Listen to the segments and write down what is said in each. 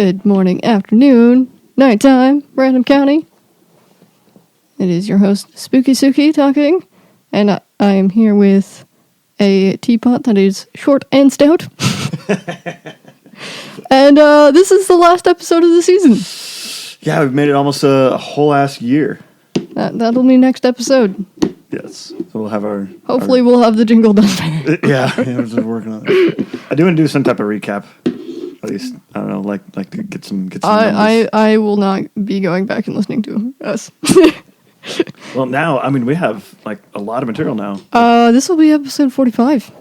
Good morning, afternoon, nighttime, Random County. It is your host, Spooky Suki, talking, and I am here with a teapot that is short and stout. And this is the last episode of the season. Yeah, we've made it almost a whole ass year. That'll be next episode. Yes, so we'll have our... Hopefully we'll have the jingle done by then. Yeah, we're just working on it. I do want to do some type of recap. At least, I don't know, like to get some numbers. I will not be going back and listening to us. Well, now, I mean, we have, like, a lot of material now. This will be episode 45.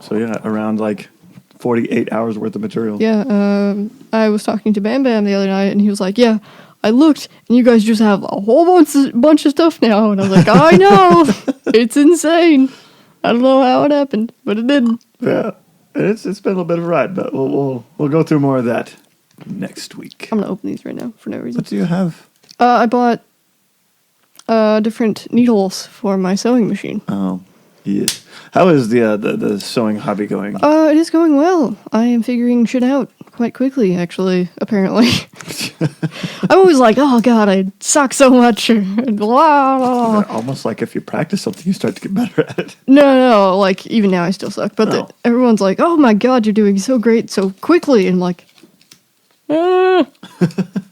So, yeah, around, like, 48 hours worth of material. Yeah, I was talking to Bam Bam the other night, and he was like, yeah, I looked, and you guys just have a whole bunch of stuff now. And I was like, I know, it's insane. I don't know how it happened, but it did. Yeah, and it's been a little bit of a ride, but we'll go through more of that next week. I'm going to open these right now for no reason. What do you have? I bought different needles for my sewing machine. Oh, yeah. How is the sewing hobby going? It is going well. I am figuring shit out quite quickly, actually, apparently. I'm always like, oh god, I suck so much. Almost like if you practice something, you start to get better at it. No, like, even now I still suck. But everyone's like, oh my god, you're doing so great so quickly. And I'm like, I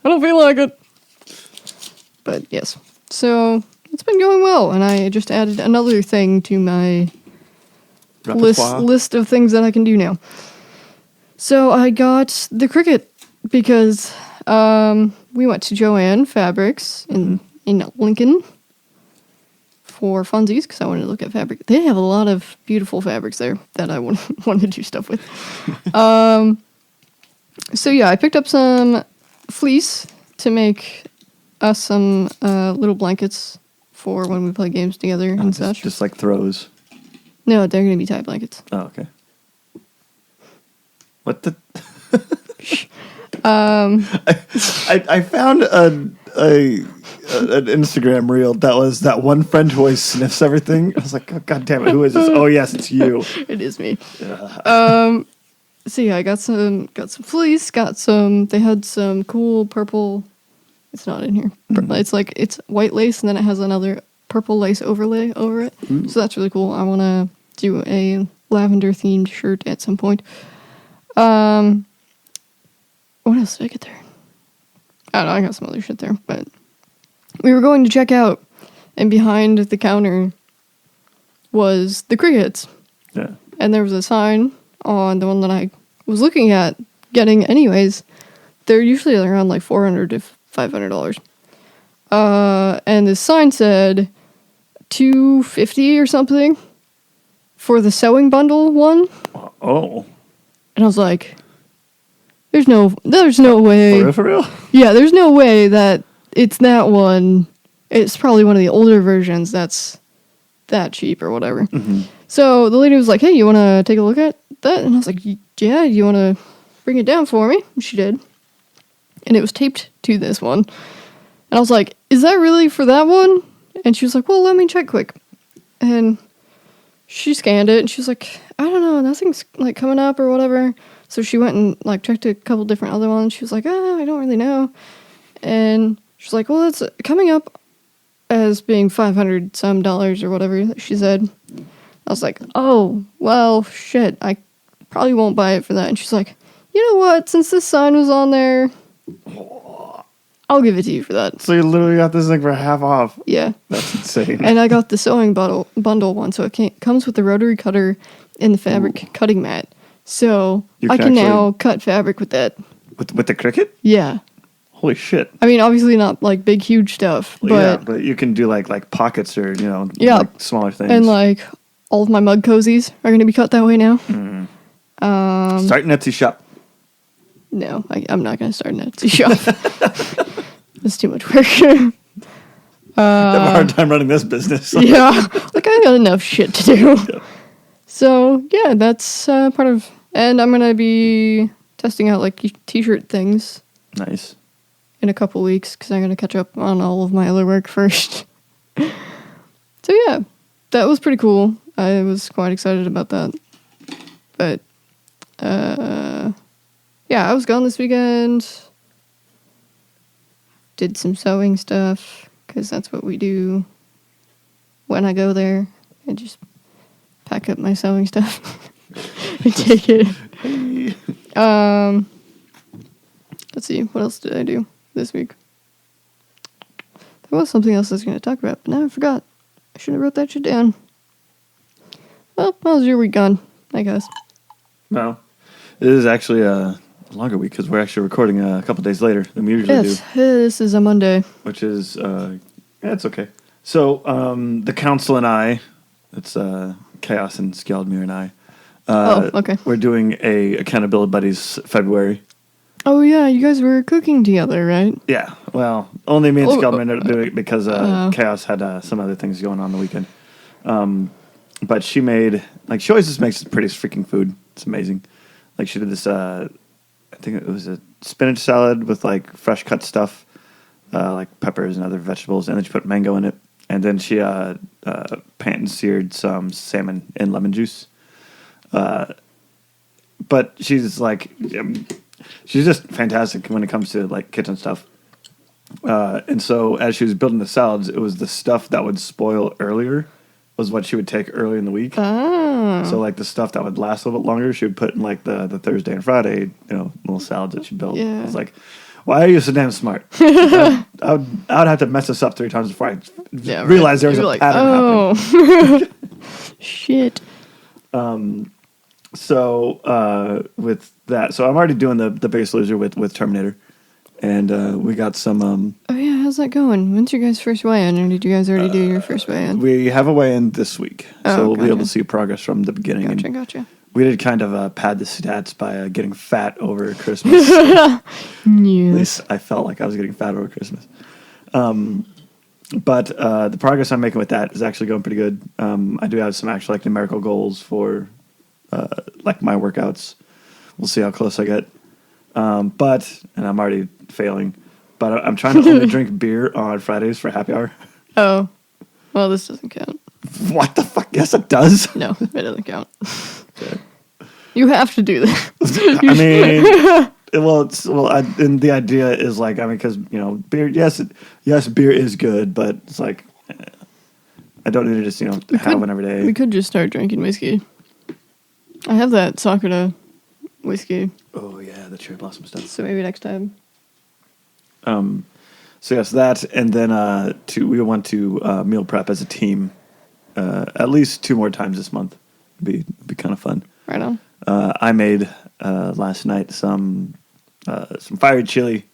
don't feel like it. But yes, so it's been going well. And I just added another thing to my list of things that I can do now. So I got the Cricut because we went to Joann Fabrics in Lincoln for funsies because I wanted to look at fabric. They have a lot of beautiful fabrics there that I want to do stuff with. So yeah, I picked up some fleece to make us some little blankets for when we play games together and such. Just like throws. No, they're going to be tie blankets. Oh, okay. What the? I found an Instagram reel that was that one friend who always sniffs everything. I was like, oh, god damn it, who is this? Oh yes, it's you. It is me. So yeah, I got some fleece, they had some cool purple. It's not in here. Mm-hmm. It's white lace and then it has another purple lace overlay over it. Mm. So that's really cool. I want to do a lavender themed shirt at some point. What else did I get there? I don't know, I got some other shit there, but we were going to check out, and behind the counter was the Cricuts. Yeah. And there was a sign on the one that I was looking at getting anyways. They're usually around like $400 to $500. And the sign said $250 or something for the sewing bundle one. Oh. And I was like, there's no way. For real? Yeah, there's no way that it's that one. It's probably one of the older versions that's that cheap or whatever. Mm-hmm. So the lady was like, hey, you want to take a look at that? And I was like, yeah, you want to bring it down for me? And she did. And it was taped to this one. And I was like, is that really for that one? And she was like, well, let me check quick. And she scanned it and she was like, I don't know, nothing's like coming up or whatever. So she went and like checked a couple different other ones. She was like, I don't really know. And she's like, well, it's coming up as being $500 some or whatever she said. I was like, oh, well, shit, I probably won't buy it for that. And she's like, you know what, since this sign was on there, I'll give it to you for that. So you literally got this thing for half off. Yeah. That's insane. And I got the sewing bundle one, so it comes with the rotary cutter and the fabric cutting mat. So I can now cut fabric with that. With the Cricut? Yeah. Holy shit. I mean, obviously not like big, huge stuff. But you can do like pockets or, like smaller things. And like all of my mug cozies are going to be cut that way now. Mm. Start an Etsy shop. No, I'm not going to start an Etsy shop. It's too much work. I have a hard time running this business. Yeah, like I got enough shit to do. Yeah. So yeah, that's part of, and I'm gonna be testing out like t-shirt things. Nice. In a couple weeks because I'm gonna catch up on all of my other work first. So yeah, that was pretty cool. I was quite excited about that. But yeah, yeah, I was gone this weekend. Did some sewing stuff, because that's what we do when I go there. I just pack up my sewing stuff and take it. Let's see, what else did I do this week? There was something else I was going to talk about, but now I forgot. I should have wrote that shit down. Well, how's your week gone, I guess? No. It is actually a longer week because we're actually recording a couple days later than we usually do. This is a Monday. Which is, it's okay. So, the council and I, it's Chaos and Skjaldmir and I, okay. we're doing a Accountability Buddies February. Oh, yeah, you guys were cooking together, right? Yeah, well, only me and Skjaldmir ended up doing it because Chaos had some other things going on the weekend. But she made, she always just makes pretty freaking food. It's amazing. Like, she did this, I think it was a spinach salad with, fresh cut stuff, like peppers and other vegetables, and then she put mango in it. And then she pan-seared some salmon in lemon juice. But she's, she's just fantastic when it comes to, kitchen stuff. And so as she was building the salads, it was the stuff that would spoil earlier was what she would take early in the week. Oh. So, the stuff that would last a little bit longer, she would put in, the Thursday and Friday, little salads that she built. Yeah. It's why are you so damn smart? I would have to mess this up 3 times before I realize there was a pattern happening. Shit. So, with that, so I'm already doing the Biggest Loser with Terminator. And we got some... oh, yeah, how's that going? When's your guys' first weigh-in, or did you guys already do your first weigh-in? We have a weigh-in this week, so we'll be able to see progress from the beginning. Gotcha. We did kind of pad the stats by getting fat over Christmas. Yes. At least I felt like I was getting fat over Christmas. But the progress I'm making with that is actually going pretty good. I do have some actual numerical goals for my workouts. We'll see how close I get. And I'm already failing, but I'm trying to only drink beer on Fridays for happy hour. Oh, well, this doesn't count. What the fuck? Yes, it does. No, it doesn't count. Okay. You have to do that. I mean, and the idea is because beer. Yes, beer is good, but it's I don't need to just have one every day. We could just start drinking whiskey. I have that Sakura whiskey. Oh yeah, the cherry blossom stuff. So maybe next time. So yes, that, and then we want to meal prep as a team at least 2 more times this month. It'd be kind of fun. Right on. I made last night some fiery chili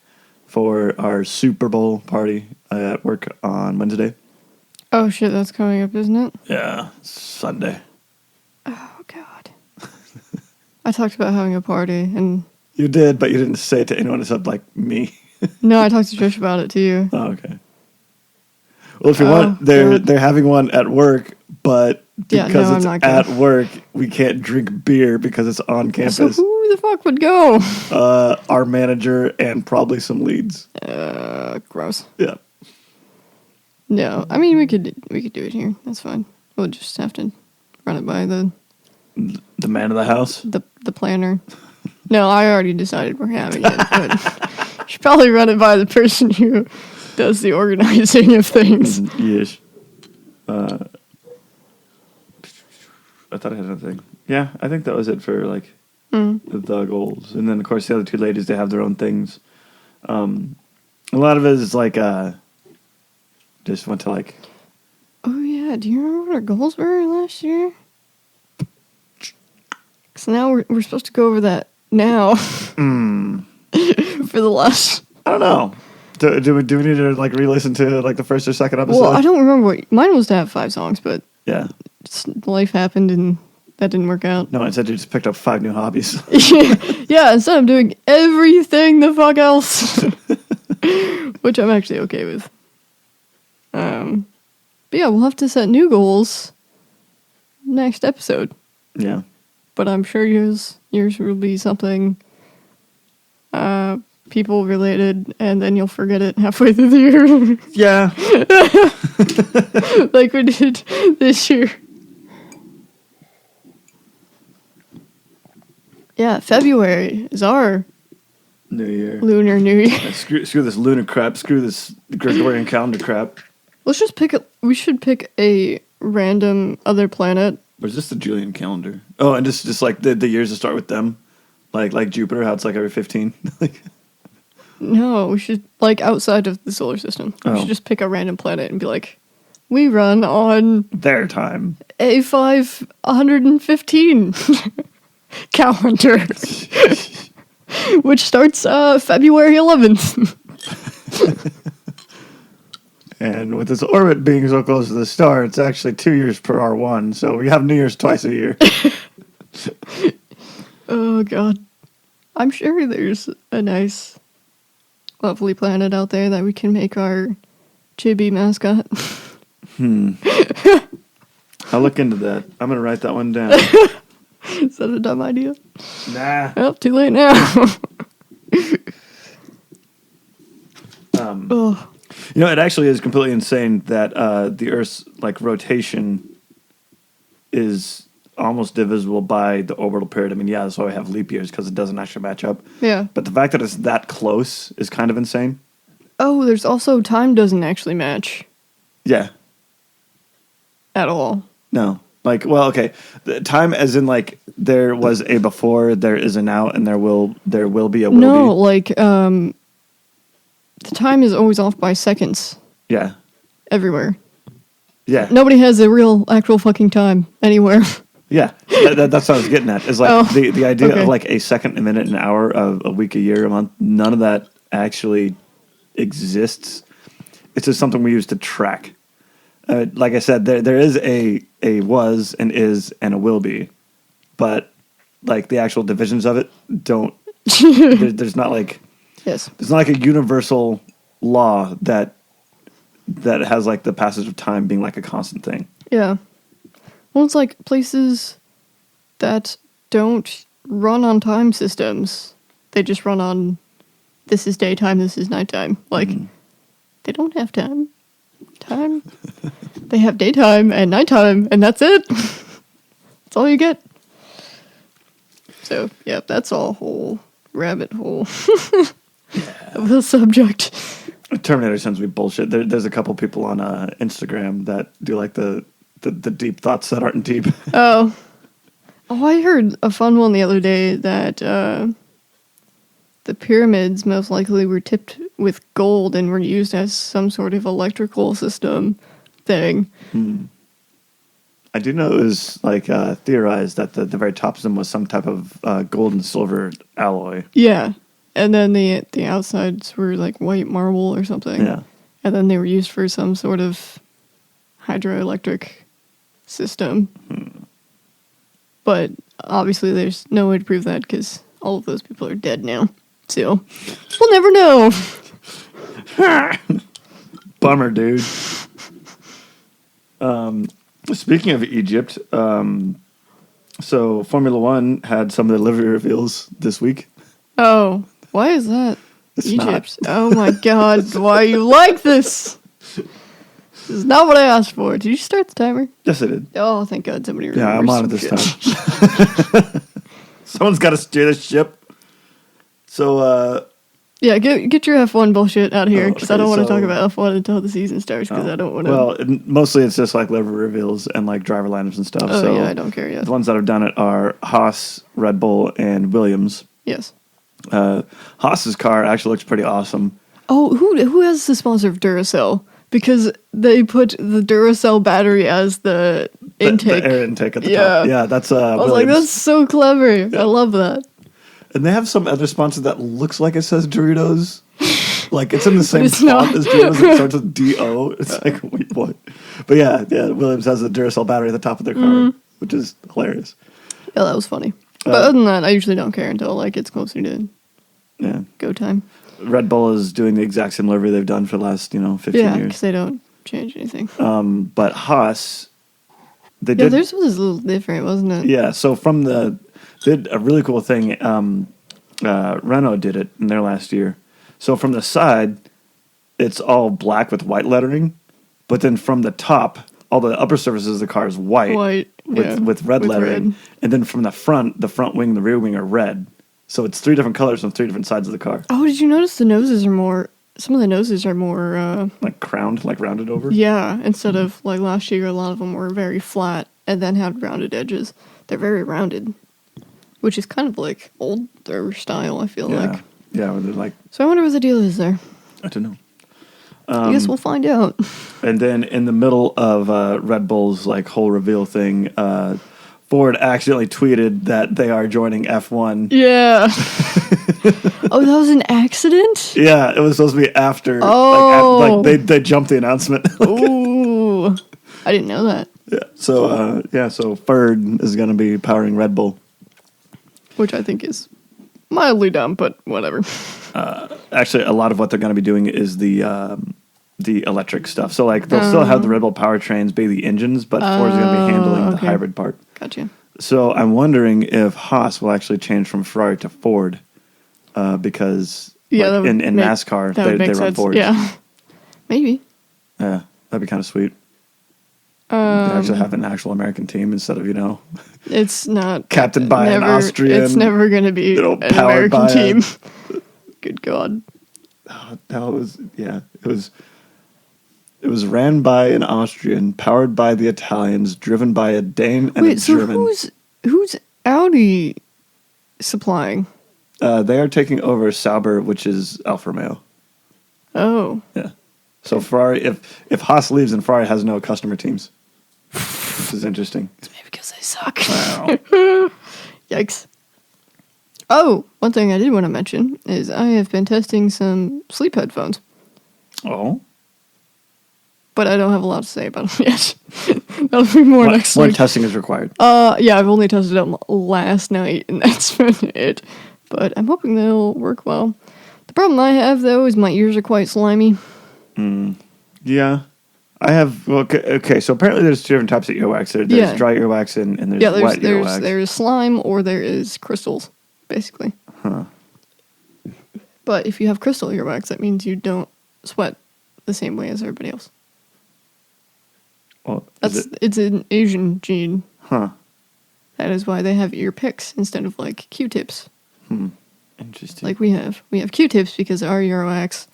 for our Super Bowl party at work on Wednesday. Oh shit, that's coming up, isn't it? Yeah, Sunday. Oh god. I talked about having a party, and you did, but you didn't say it to anyone except me. No, I talked to Trish about it too. Oh, okay. Well, if you want, they're having one at work, but because it's at work, we can't drink beer because it's on campus. So who the fuck would go? Our manager and probably some leads. Gross. Yeah. No, I mean we could do it here. That's fine. We'll just have to run it by the man of the house. The planner. No, I already decided we're having it. But should probably run it by the person who does the organizing of things. Yes. I thought I had another thing. Yeah, I think that was it for the goals. And then of course the other 2 ladies, they have their own things. A lot of it is just went to oh yeah, do you remember what our goals were last year? So now we're supposed to go over that now. For the last... I don't know. Do we need to re-listen to the first or second episode? Well, I don't remember mine was to have 5 songs, but yeah, life happened and that didn't work out. No, instead you just picked up 5 new hobbies. Yeah, instead I'm doing everything the fuck else, which I'm actually okay with. But yeah, we'll have to set new goals next episode. Yeah. But I'm sure yours will be something people related, and then you'll forget it halfway through the year. Yeah. Like we did this year. Yeah, February is our New Year. Lunar New Year. Yeah, screw this lunar crap. Screw this Gregorian calendar crap. Let's just we should pick a random other planet. Or is this the Julian calendar? Oh, and just like the years to start with them. Like Jupiter, how it's like every 15. No, we should, like, outside of the solar system. We should just pick a random planet and be like, we run on their time. A5 115 calendar, which starts February 11th. And with its orbit being so close to the star, it's actually 2 years per R1, so we have New Year's twice a year. Oh, God. I'm sure there's a nice, lovely planet out there that we can make our chibi mascot. I'll look into that. I'm going to write that one down. Is that a dumb idea? Nah. Oh, too late now. Oh. You know, it actually is completely insane that the Earth's like rotation is almost divisible by the orbital period. I mean, yeah, that's why we have leap years, because it doesn't actually match up. Yeah. But the fact that it's that close is kind of insane. Oh, there's also time doesn't actually match. Yeah. At all. No. Like, well, okay. The time as in like there was a before, there is a now, and there will be a will no, be. like the time is always off by seconds. Yeah. Everywhere. Yeah. Nobody has a real actual fucking time anywhere. Yeah. That's what I was getting at. Is like the idea of like a second, a minute, an hour, a week, a year, a month. None of that actually exists. It's just something we use to track. Like I said, there is a was and is and a will be, but like the actual divisions of it don't. There's not like there's not like a universal law that has like the passage of time being like a constant thing. Yeah. Well, it's like places that don't run on time systems. They just run on this is daytime, this is nighttime. Like they don't have time. They have daytime and nighttime, and that's it. That's all you get. So, yeah, that's a whole rabbit hole of the subject. Terminator sounds to be bullshit. There's a couple people on Instagram that do like the deep thoughts that aren't deep. Oh, I heard a fun one the other day that the pyramids most likely were tipped with gold and were used as some sort of electrical system thing. I do know it was like theorized that the very top of them was some type of gold and silver alloy. Yeah, and then the outsides were like white marble or something. Yeah, and then they were used for some sort of hydroelectric system. But obviously, there's no way to prove that because all of those people are dead now. So we'll never know. Bummer, dude. Speaking of Egypt, so Formula One had some of the livery reveals this week. Oh, why is that? It's Egypt. not. Oh my God, why are you like this? This is not what I asked for. Did you start the timer? Yes, I did. Oh, thank God somebody remembers. Yeah, I'm on it this time. Someone's got to steer the ship. So, yeah, get your F1 bullshit out of here, because I don't want to talk so- about F1 until the season starts, because I don't want to... Well, mostly it's just like livery reveals and like driver lineups and stuff. Oh, so yeah, I don't care yet. The ones that have done it are Haas, Red Bull, and Williams. Yes. Haas's car actually looks pretty awesome. Oh, who has the sponsor of Duracell? Because they put the Duracell battery as the intake. The air intake at the Yeah. top. Yeah, that's I was Williams. like, that's so clever. I love that. And they have some other sponsor that looks like it says Doritos. Like, it's in the same it's font not. as Doritos. It starts with D-O. It's like, wait, what? But yeah, Williams has the Duracell battery at the top of their car, which is hilarious. Yeah, that was funny. But other than that, I usually don't care until like it's closer to go time. Red Bull is doing the exact same livery they've done for the last, 15 Yeah, years. because they don't change anything. But Haas, they Yeah, did... theirs was a little different, wasn't it? Yeah, so did a really cool thing. Renault did it in their last year. So from the side, it's all black with white lettering, but then from the top, all the upper surfaces of the car is white White, with red lettering, red. and then from the front wing, the rear wing are red. So it's 3 different colors on 3 different sides of the car. Oh, did you notice the noses are more... Some of the noses are more... like crowned, like rounded over? Yeah, instead of, like, last year, a lot of them were very flat and then had rounded edges. They're very rounded, which is kind of, like, older style, I feel like. Yeah, they're like... So I wonder what the deal is there. I don't know. I guess we'll find out. And then in the middle of Red Bull's, like, whole reveal thing, Ford accidentally tweeted that they are joining F1. Yeah. Oh, that was an accident? Yeah, it was supposed to be after. Oh. Like they jumped the announcement. Ooh. I didn't know that. Yeah. So Ford is going to be powering Red Bull. Which I think is mildly dumb, but whatever. Actually, a lot of what they're going to be doing is the electric stuff. So, like, they'll still have the Red Bull powertrains be the engines, but Ford's going to be handling the hybrid part. Gotcha. So I'm wondering if Haas will actually change from Ferrari to Ford, because in NASCAR they run Fords. Yeah, maybe. Yeah, that'd be kind of sweet. They actually have an actual American team instead of it's not captained by an Austrian. It's never going to be an American team. Good God. It was ran by an Austrian, powered by the Italians, driven by a Dane and a German. Who's Audi supplying? They are taking over Sauber, which is Alfa Romeo. Oh. Yeah. So Ferrari, if Haas leaves, then Ferrari has no customer teams. Which is interesting. It's maybe because they suck. Wow. Yikes. Oh, one thing I did want to mention is I have been testing some sleep headphones. Oh. But I don't have a lot to say about them yet. That'll be more next week. More testing is required. Yeah, I've only tested them last night, and that's been it. But I'm hoping they'll work well. The problem I have, though, is my ears are quite slimy. Yeah. I have... Okay, so apparently there's 2 different types of earwax. There's dry earwax and there's wet earwax. There's slime or there is crystals, basically. Huh. But if you have crystal earwax, that means you don't sweat the same way as everybody else. Well, it's an Asian gene. Huh. That is why they have ear picks instead of, like, Q-tips. Interesting. Like we have. We have Q-tips because our earwax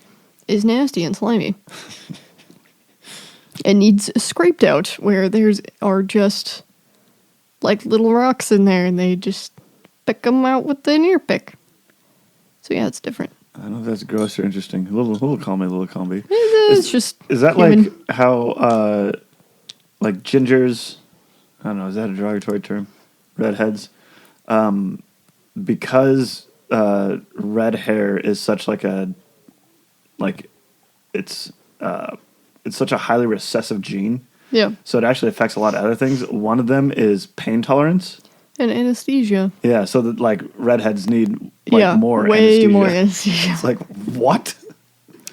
is nasty and slimy. It needs scraped out, where are just, like, little rocks in there, and they just pick them out with an ear pick. So yeah, it's different. I don't know if that's gross or interesting. A little combi. It's just Is that human. like how, like gingers, I don't know, is that a derogatory term? Redheads? Because red hair is such it's such a highly recessive gene. Yeah. So it actually affects a lot of other things. One of them is pain tolerance. And anesthesia. Yeah, so that, like, redheads need more way anesthesia. more anesthesia. It's like, what?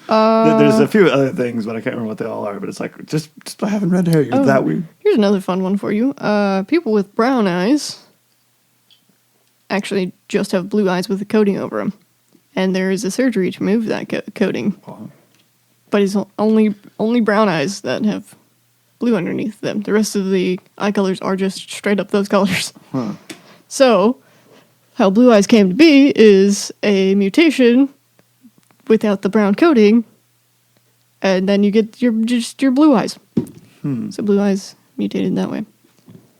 There's a few other things, but I can't remember what they all are. But it's like, just by having red hair, you're that weird. Here's another fun one for you. People with brown eyes actually just have blue eyes with a coating over them. And there is a surgery to remove that coating. Wow. But it's only brown eyes that have blue underneath them. The rest of the eye colors are just straight up those colors. Huh. So, how blue eyes came to be is a mutation without the brown coating, and then you get your blue eyes. So blue eyes mutated that way.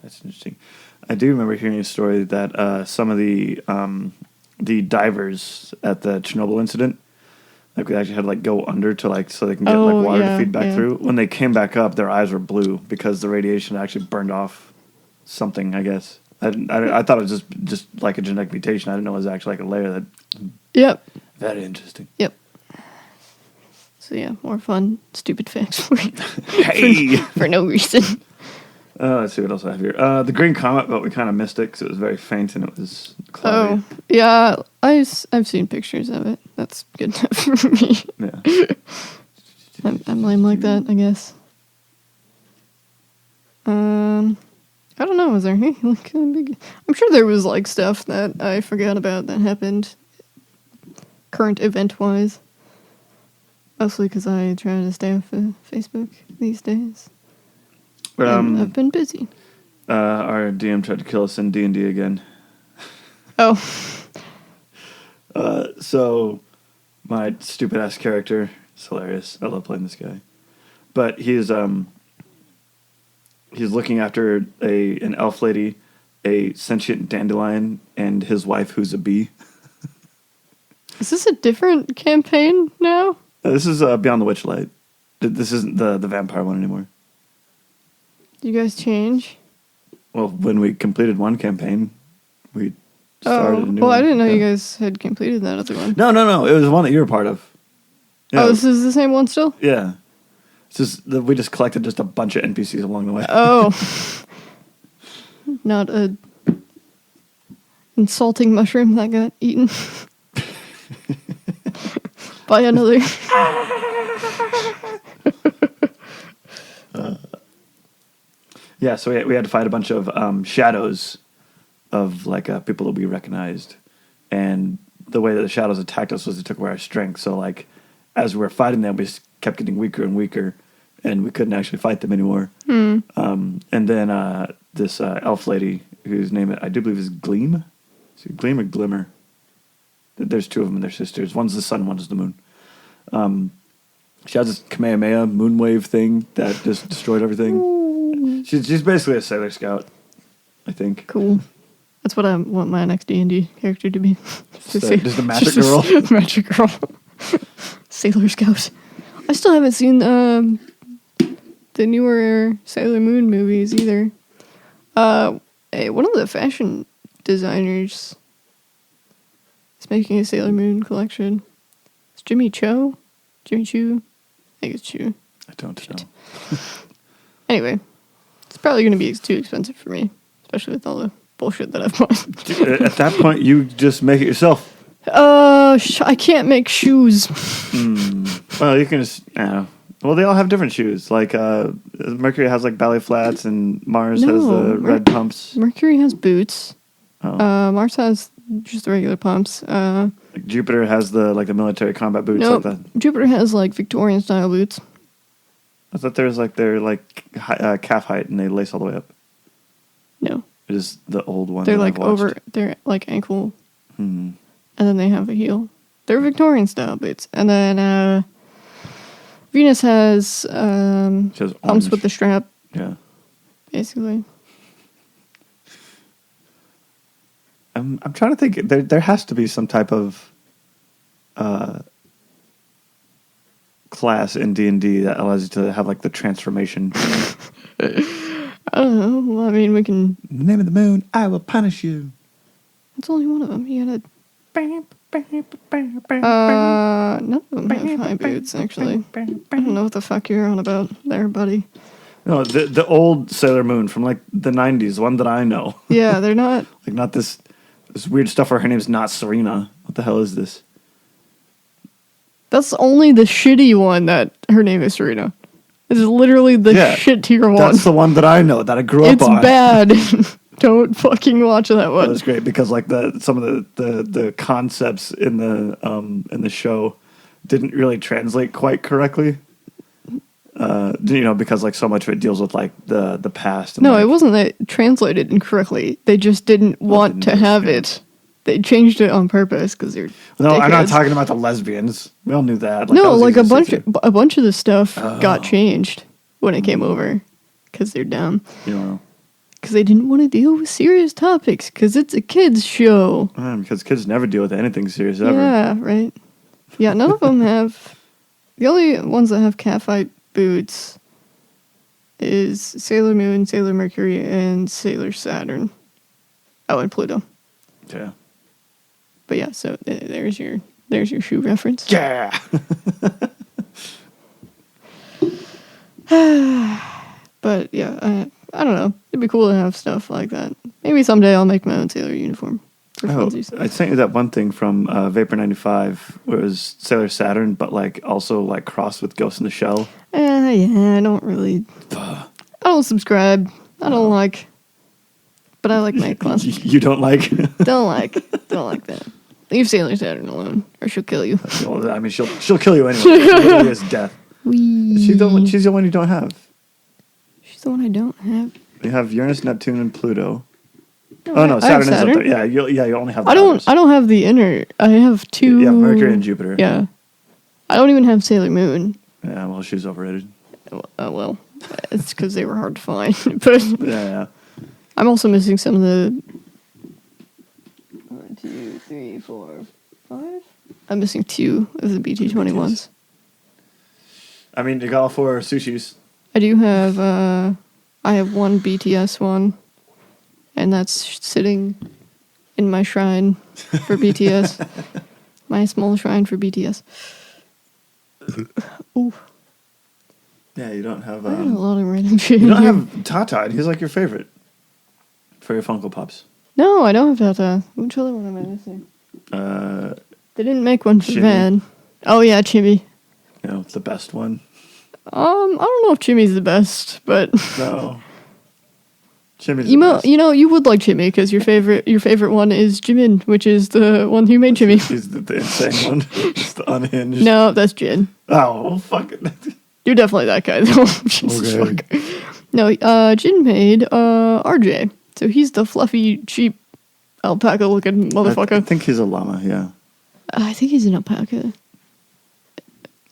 That's interesting. I do remember hearing a story that some of the divers at the Chernobyl incident, like, they actually had to, like, go under to, like, so they can get like water to feed back through. When they came back up, their eyes were blue because the radiation actually burned off something, I guess. I thought it was just like a genetic mutation. I didn't know it was actually like a layer that... Yep. Very interesting. Yep. So yeah, more fun, stupid facts for you. Hey! for no reason. Let's see what else I have here. The green comet, but we kind of missed it because it was very faint and it was cloudy. Oh, yeah. I've seen pictures of it. That's good enough for me. Yeah. I'm lame like that, I guess. I don't know. Was there any, like, big... I'm sure there was, like, stuff that I forgot about that happened current event-wise. Mostly because I try to stay off of Facebook these days. I've been busy. Our DM tried to kill us in D&D again. Oh. So my stupid ass character is hilarious. I love playing this guy, but he's looking after an elf lady, a sentient dandelion, and his wife, who's a bee. Is this a different campaign now? This is Beyond the Witchlight. This isn't the vampire one anymore. You guys change? Well, when we completed one campaign, we started a new one. I didn't know you guys had completed that other one. No. It was one that you were part of. Yeah. Oh, this is the same one still? Yeah. It's just that we just collected just a bunch of NPCs along the way. Oh. Not a insulting mushroom that got eaten by another. Yeah, so we had to fight a bunch of shadows of like people that we recognized, and the way that the shadows attacked us was they took away our strength. So like as we were fighting them, we just kept getting weaker and weaker, and we couldn't actually fight them anymore. And then this elf lady, whose name I do believe is Gleam. Is it Gleam or Glimmer? There's two of them and they're sisters. One's the sun, one's the moon. She has this Kamehameha moonwave thing that just destroyed everything. Ooh. She's basically a Sailor Scout, I think. Cool. That's what I want my next D&D character to be. Just a magic girl. Magic girl. Sailor Scout. I still haven't seen the newer Sailor Moon movies either. One of the fashion designers is making a Sailor Moon collection. It's Jimmy Choo? I think it's Choo. I don't know. Anyway, it's probably going to be too expensive for me, especially with all the bullshit that I've bought. At that point, you just make it yourself. I can't make shoes. Well, you can just, well, they all have different shoes. Like, Mercury has like ballet flats, and Mars has the red pumps. Mercury has boots. Oh. Mars has just the regular pumps. Like Jupiter has the military combat boots like that. Jupiter has like Victorian style boots. I thought they're calf height and they lace all the way up. No. It is the old one. They're like they're like ankle. And then they have a heel. They're Victorian style boots. And then Venus has pumps with the strap. Yeah. Basically. I'm trying to think. There has to be some type of class in D&D that allows you to have like the transformation. I don't know. Well, I mean, we can. In the name of the moon, I will punish you. It's only one of them. You gotta. None of them have high boots, actually. I don't know what the fuck you're on about there, buddy. No, the old Sailor Moon from like the 90s, one that I know. Yeah, they're not. Like not this weird stuff where her name's not Serena. What the hell is this? That's only the shitty one that her name is Serena. It's literally the shit tier one. That's the one that I know, that I grew up on. It's bad. Don't fucking watch that one. That was great because like some of the concepts in the show didn't really translate quite correctly. Because like so much of it deals with like the past. And, no, it wasn't that it translated incorrectly. They just didn't want to have it. They changed it on purpose because they're. No, dickheads. I'm not talking about the lesbians. We all knew that. Like, no, that like a bunch of the stuff got changed when it came over because they're dumb. Because they didn't want to deal with serious topics because it's a kids show. Because kids never deal with anything serious ever. Yeah, right. Yeah, none of them have. The only ones that have calf-height boots is Sailor Moon, Sailor Mercury, and Sailor Saturn. Oh, and Pluto. Yeah. But yeah, so there's your shoe reference. Yeah. But yeah, I don't know. It'd be cool to have stuff like that. Maybe someday I'll make my own Sailor uniform. I sent you that one thing from Vapor 95 where it was Sailor Saturn, but like also like crossed with Ghost in the Shell. Yeah, I don't really. I don't subscribe. I don't like. But I like my classic. You don't like? Don't like that. Leave Sailor Saturn alone, or she'll kill you. I mean, she'll kill you anyway. She literally is death. She's the one you don't have. She's the one I don't have. You have Uranus, Neptune, and Pluto. No, Oh no, I have Saturn is up Saturn. there. Yeah, you only have. I don't have the inner. I have 2. Yeah, Mercury and Jupiter. Yeah, I don't even have Sailor Moon. Yeah, well, she's overrated. Well, it's because they were hard to find. But Yeah. I'm also missing some of the 1, 2, 3, 4, 5. I'm missing 2 of the BT-21s. I mean, you got all 4 sushis. I do have. I have 1 BTS one, and that's sitting in my shrine for BTS. My small shrine for BTS. Ooh. Yeah, you don't have. I had a lot of random shit. You don't here. have Tata, and he's like your favorite for your Funko Pops. No, I don't have Tata. Which other one am I missing? They didn't make one for Chibi. Van. Oh yeah, Chibi. You know, the best one. I don't know if Chimmy's the best, but No. Chimmy's the best. you know, you would like Chimmy because your favorite one is Jimin, which is the one who made Chimmy. He's the insane one. It's the unhinged. No, that's Jin. Oh, well, fuck it. You're definitely that guy though. Jesus Okay. fuck. No, Jin made RJ, so he's the fluffy, cheap alpaca looking motherfucker. I think he's a llama, yeah. I think he's an alpaca.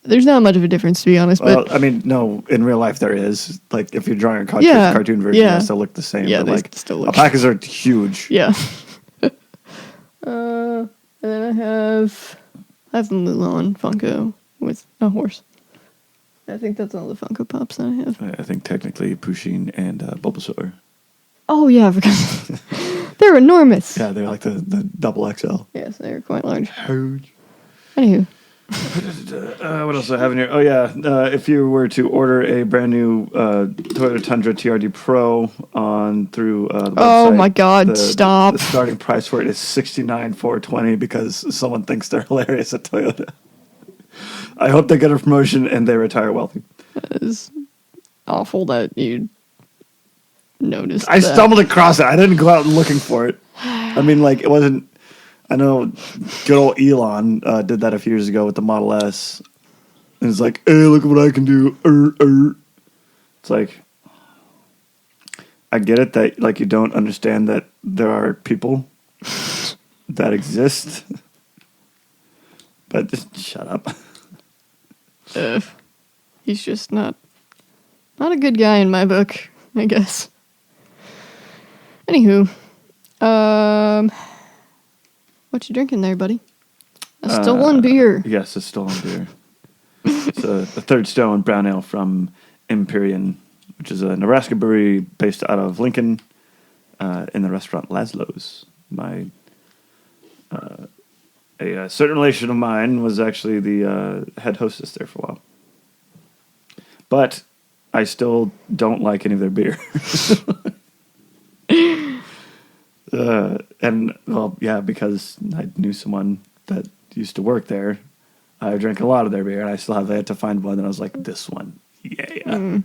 There's not much of a difference, to be honest. Well, But I mean, no, in real life there is. Like, if you're drawing a Yeah, cartoon version, yeah. they still look the same. Yeah, but, they like, still look- alpacas are huge. yeah. And then I have the Mulan Funko with a horse. I think that's all the Funko Pops that I have. I think technically Pusheen and Bulbasaur. Oh yeah, I forgot. They're enormous. Yeah, they're like the double XL. Yes, they're quite large. Huge. Anywho, What else do I have in here? Oh, yeah. If you were to order a brand new Toyota Tundra TRD Pro through the website, oh my God, stop. The starting price for it is $69,420 because someone thinks they're hilarious at Toyota. I hope they get a promotion and they retire wealthy. That is awful that you noticed. I that. stumbled across it. I didn't go out looking for it. I mean, like, it wasn't... I know good old Elon did that a few years ago with the Model S. And it's like, hey, look at what I can do. It's like, I get it that, like, you don't understand that there are people that exist. But just shut up. He's just not a good guy in my book, I guess. Anywho, what you drinking there, buddy? A stolen beer. Yes, a stolen beer. It's a Third Stone brown ale from Empyrean, which is a Nebraska brewery based out of Lincoln, in the restaurant Laszlo's. A certain relation of mine was actually the head hostess there for a while. But I still don't like any of their beer. And, well, yeah, because I knew someone that used to work there. I drank a lot of their beer, and I still have yet to find one that I was like, this one, yeah. I mean,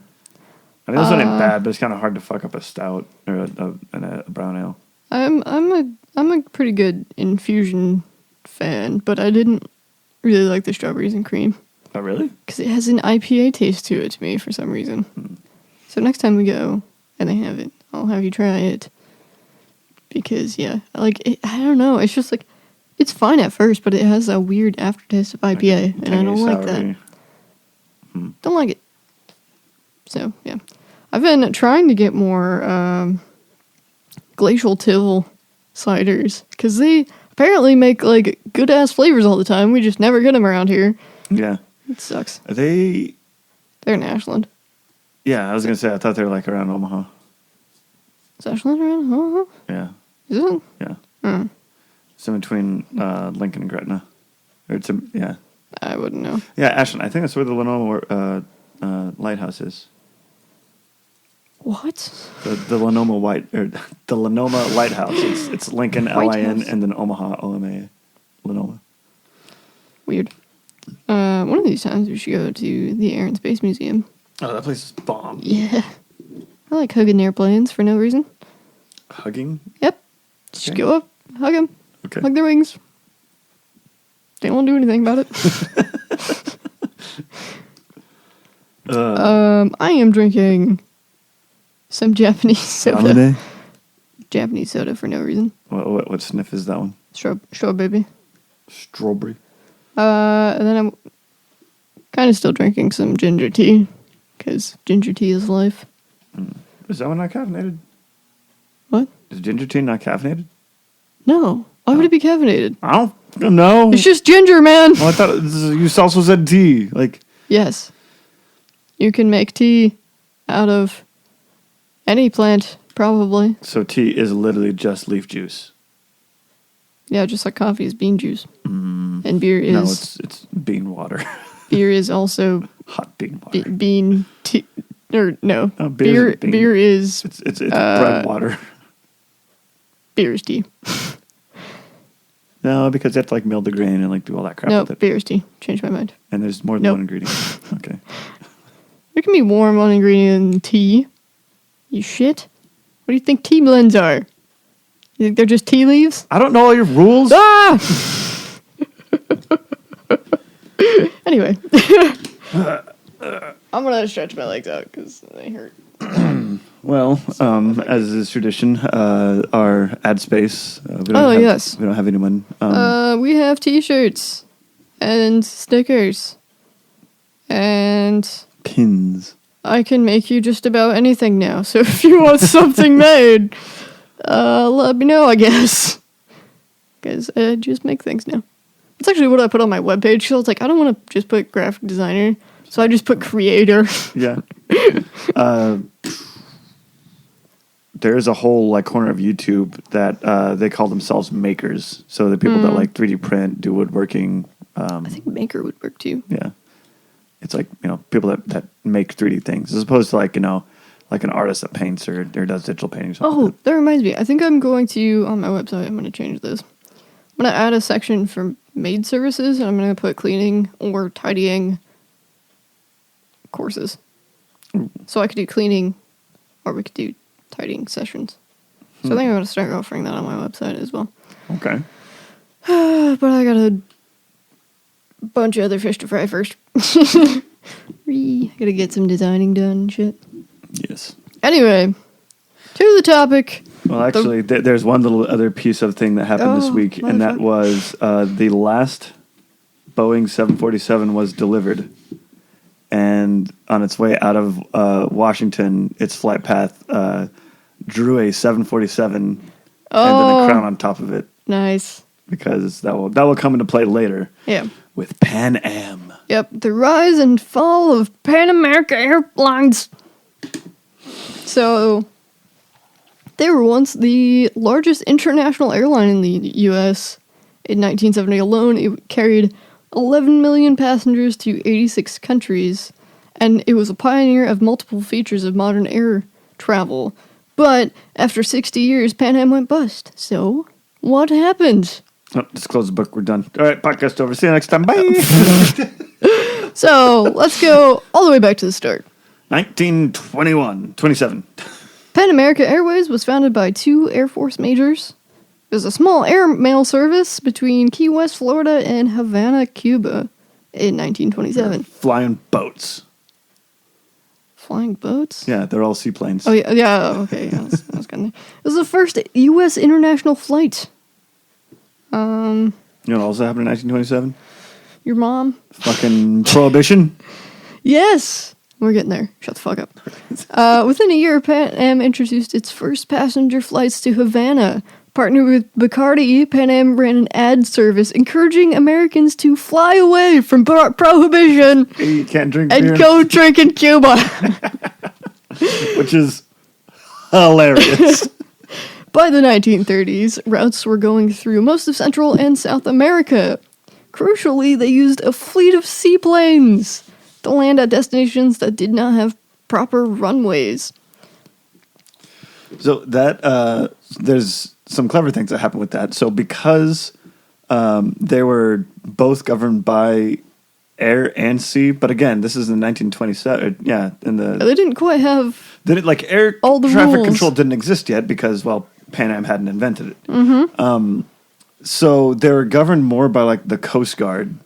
this one ain't bad, but it's kind of hard to fuck up a stout or a brown ale. I'm a pretty good infusion fan, but I didn't really like the strawberries and cream. Oh, really? Because it has an IPA taste to it to me for some reason. So next time we go and they have it, I'll have you try it. Because, yeah, like, I don't know. It's just like, it's fine at first, but it has a weird aftertaste of IPA, and I don't like that. Don't like it. So, yeah. I've been trying to get more Glacial Till ciders, because they apparently make, like, good-ass flavors all the time. We just never get them around here. Yeah. It sucks. Are they... They're in Ashland. Yeah, I was going to say, I thought they were, like, around Omaha. Is Ashland around? Huh? Yeah. Is it? Yeah. It's in between Lincoln and Gretna. Yeah. I wouldn't know. Yeah, Ashland. I think that's where the Lenoma lighthouse is. What? The Lenoma Lighthouse. It's Lincoln, LIN, and then Omaha, OMA, Lenoma. Weird. One of these times we should go to the Air and Space Museum. Oh, that place is bomb. Yeah. I like hugging airplanes for no reason. Hugging? Yep. Just Okay. go up, hug them, Okay. hug their wings. They won't do anything about it. I am drinking some Japanese soda. Japanese soda for no reason. What sniff is that one? Strawberry. Strawberry. And then I'm kind of still drinking some ginger tea, because ginger tea is life. Is that one not caffeinated? What? Is ginger tea not caffeinated? No. Why would it be caffeinated? I don't know. It's just ginger, man. Well, I thought you also said tea. Like, yes. You can make tea out of any plant, probably. so tea is literally just leaf juice. Yeah, just like coffee is bean juice. And beer is... No, it's bean water. Beer is also... Hot bean water. Bean tea... Or, no. Oh, beer is... It's bread water. Beer is tea. No, because you have to like mill the grain and like do all that crap No, with it. beer is tea. Changed my mind. And there's more than one ingredient. Okay. There can be more one ingredient in tea. You shit. What do you think tea blends are? You think they're just tea leaves? I don't know all your rules. Ah! Anyway. I'm going to stretch my legs out because they hurt. Well, as is tradition, our ad space. We yes. We don't have anyone. We have t-shirts and stickers and Pins. I can make you just about anything now. So if you want something made, let me know, I guess. Because I just make things now. It's actually what I put on my webpage. So it's like, I don't want to just put graphic designer. So I just put creator. Yeah. There's a whole like corner of YouTube that they call themselves makers. So the people that like 3D print, do woodworking. I think maker would work too. Yeah. It's like, people that make 3D things as opposed to like, like an artist that paints or does digital painting. Oh, that reminds me. I think I'm going to, on my website, I'm going to change this. I'm going to add a section for maid services, and I'm going to put cleaning or tidying courses. So I could do cleaning, or we could do tidying sessions. So I think I'm going to start offering that on my website as well. Okay. But I got a bunch of other fish to fry first. I gotta get some designing done and shit. Yes. Anyway, to the topic. Well, actually, there's one little other piece of thing that happened this week, and that was the last Boeing 747 was delivered. And on its way out of Washington, its flight path drew a 747 and then a crown on top of it. Nice. Because that will come into play later. Yeah. With Pan Am. Yep, the rise and fall of Pan America Airlines. So, they were once the largest international airline in the U.S. In 1970 alone, it carried 11 million passengers to 86 countries, and it was a pioneer of multiple features of modern air travel. But after 60 years, Pan Am went bust. So, what happened? Oh, just close the book. We're done. All right, podcast over. See you next time. Bye. So, let's go all the way back to the start. 27. Pan America Airways was founded by two Air Force majors. It was a small airmail service between Key West, Florida, and Havana, Cuba in 1927. Flying boats. Flying boats? Yeah, they're all seaplanes. Oh, yeah, okay. Yeah, I was kind of... It was the first U.S. international flight. You know what also happened in 1927? Your mom? Fucking Prohibition? Yes! We're getting there. Shut the fuck up. Within a year, Pan Am introduced its first passenger flights to Havana. Partnered with Bacardi, Pan Am ran an ad service encouraging Americans to fly away from prohibition You can't drink and beer. go drink in Cuba. Which is hilarious. By the 1930s, routes were going through most of Central and South America. Crucially, they used a fleet of seaplanes to land at destinations that did not have proper runways. So that there's some clever things that happened with that. So because they were both governed by air and sea, but again, this is in 1927. Yeah, They didn't quite have air all the traffic rules. control didn't exist yet because Pan Am hadn't invented it. Mm-hmm. So they were governed more by the Coast Guard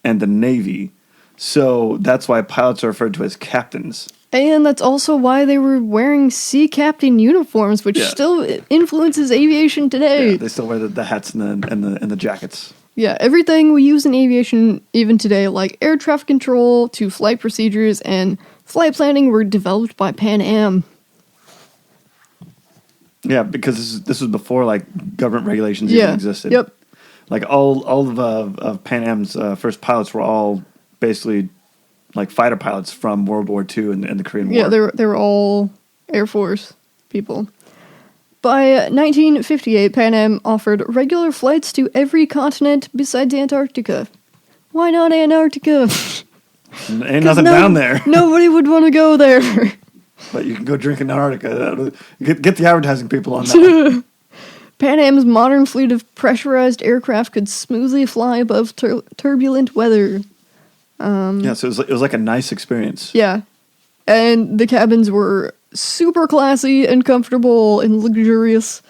and the Navy. So that's why pilots are referred to as captains. And that's also why they were wearing sea captain uniforms, which still influences aviation today. Yeah, they still wear the hats and the jackets. Yeah, everything we use in aviation even today, like air traffic control to flight procedures and flight planning, were developed by Pan Am. Yeah, because this was before like government regulations even existed. Yep. Like all of Pan Am's first pilots were all basically like fighter pilots from World War II and the Korean War. Yeah, they were all Air Force people. By 1958, Pan Am offered regular flights to every continent besides Antarctica. Why not Antarctica? Ain't nothing down there. Nobody would want to go there. But you can go drink in Antarctica. Get the advertising people on that. Pan Am's modern fleet of pressurized aircraft could smoothly fly above turbulent weather. So it was like a nice experience. Yeah. And the cabins were super classy and comfortable and luxurious.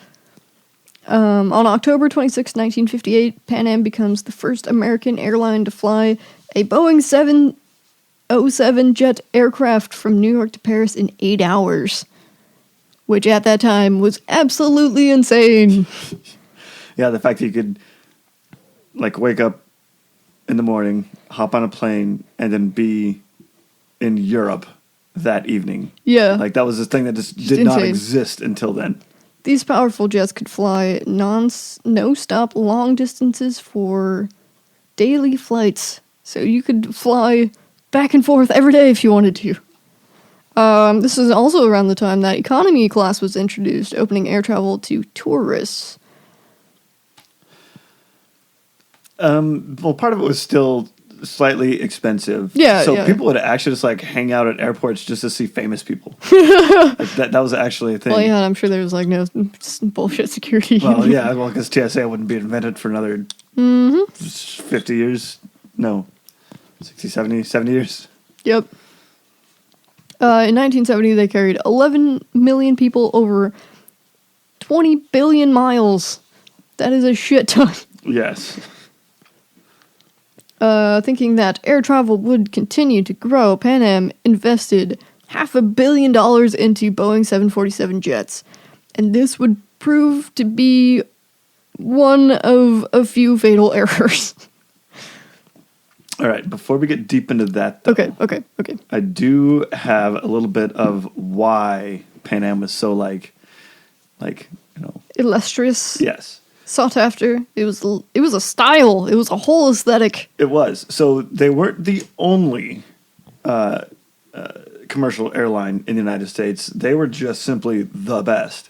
On October 26, 1958, Pan Am becomes the first American airline to fly a Boeing 707 jet aircraft from New York to Paris in 8 hours, which at that time was absolutely insane. Yeah, the fact that you could like wake up in the morning, hop on a plane, and then be in Europe that evening. Yeah. Like that was this thing that just did not exist until then. These powerful jets could fly no-stop long distances for daily flights. So you could fly back and forth every day if you wanted to. This is also around the time that economy class was introduced, opening air travel to tourists. Well, part of it was still slightly expensive. Yeah, so people would actually just like hang out at airports just to see famous people. Like that was actually a thing. Well, yeah, I'm sure there was like no bullshit security. Well, yeah, because TSA wouldn't be invented for another 50 years. No, 60, 70 years. Yep. In 1970, they carried 11 million people over 20 billion miles. That is a shit ton. Yes. Thinking that air travel would continue to grow, Pan Am invested $500 million into Boeing 747 jets. And this would prove to be one of a few fatal errors. All right, before we get deep into that, though, Okay. I do have a little bit of why Pan Am was so like, Illustrious. Yes. Sought after. It was a style. It was a whole aesthetic. It was. So they weren't the only commercial airline in the United States. They were just simply the best.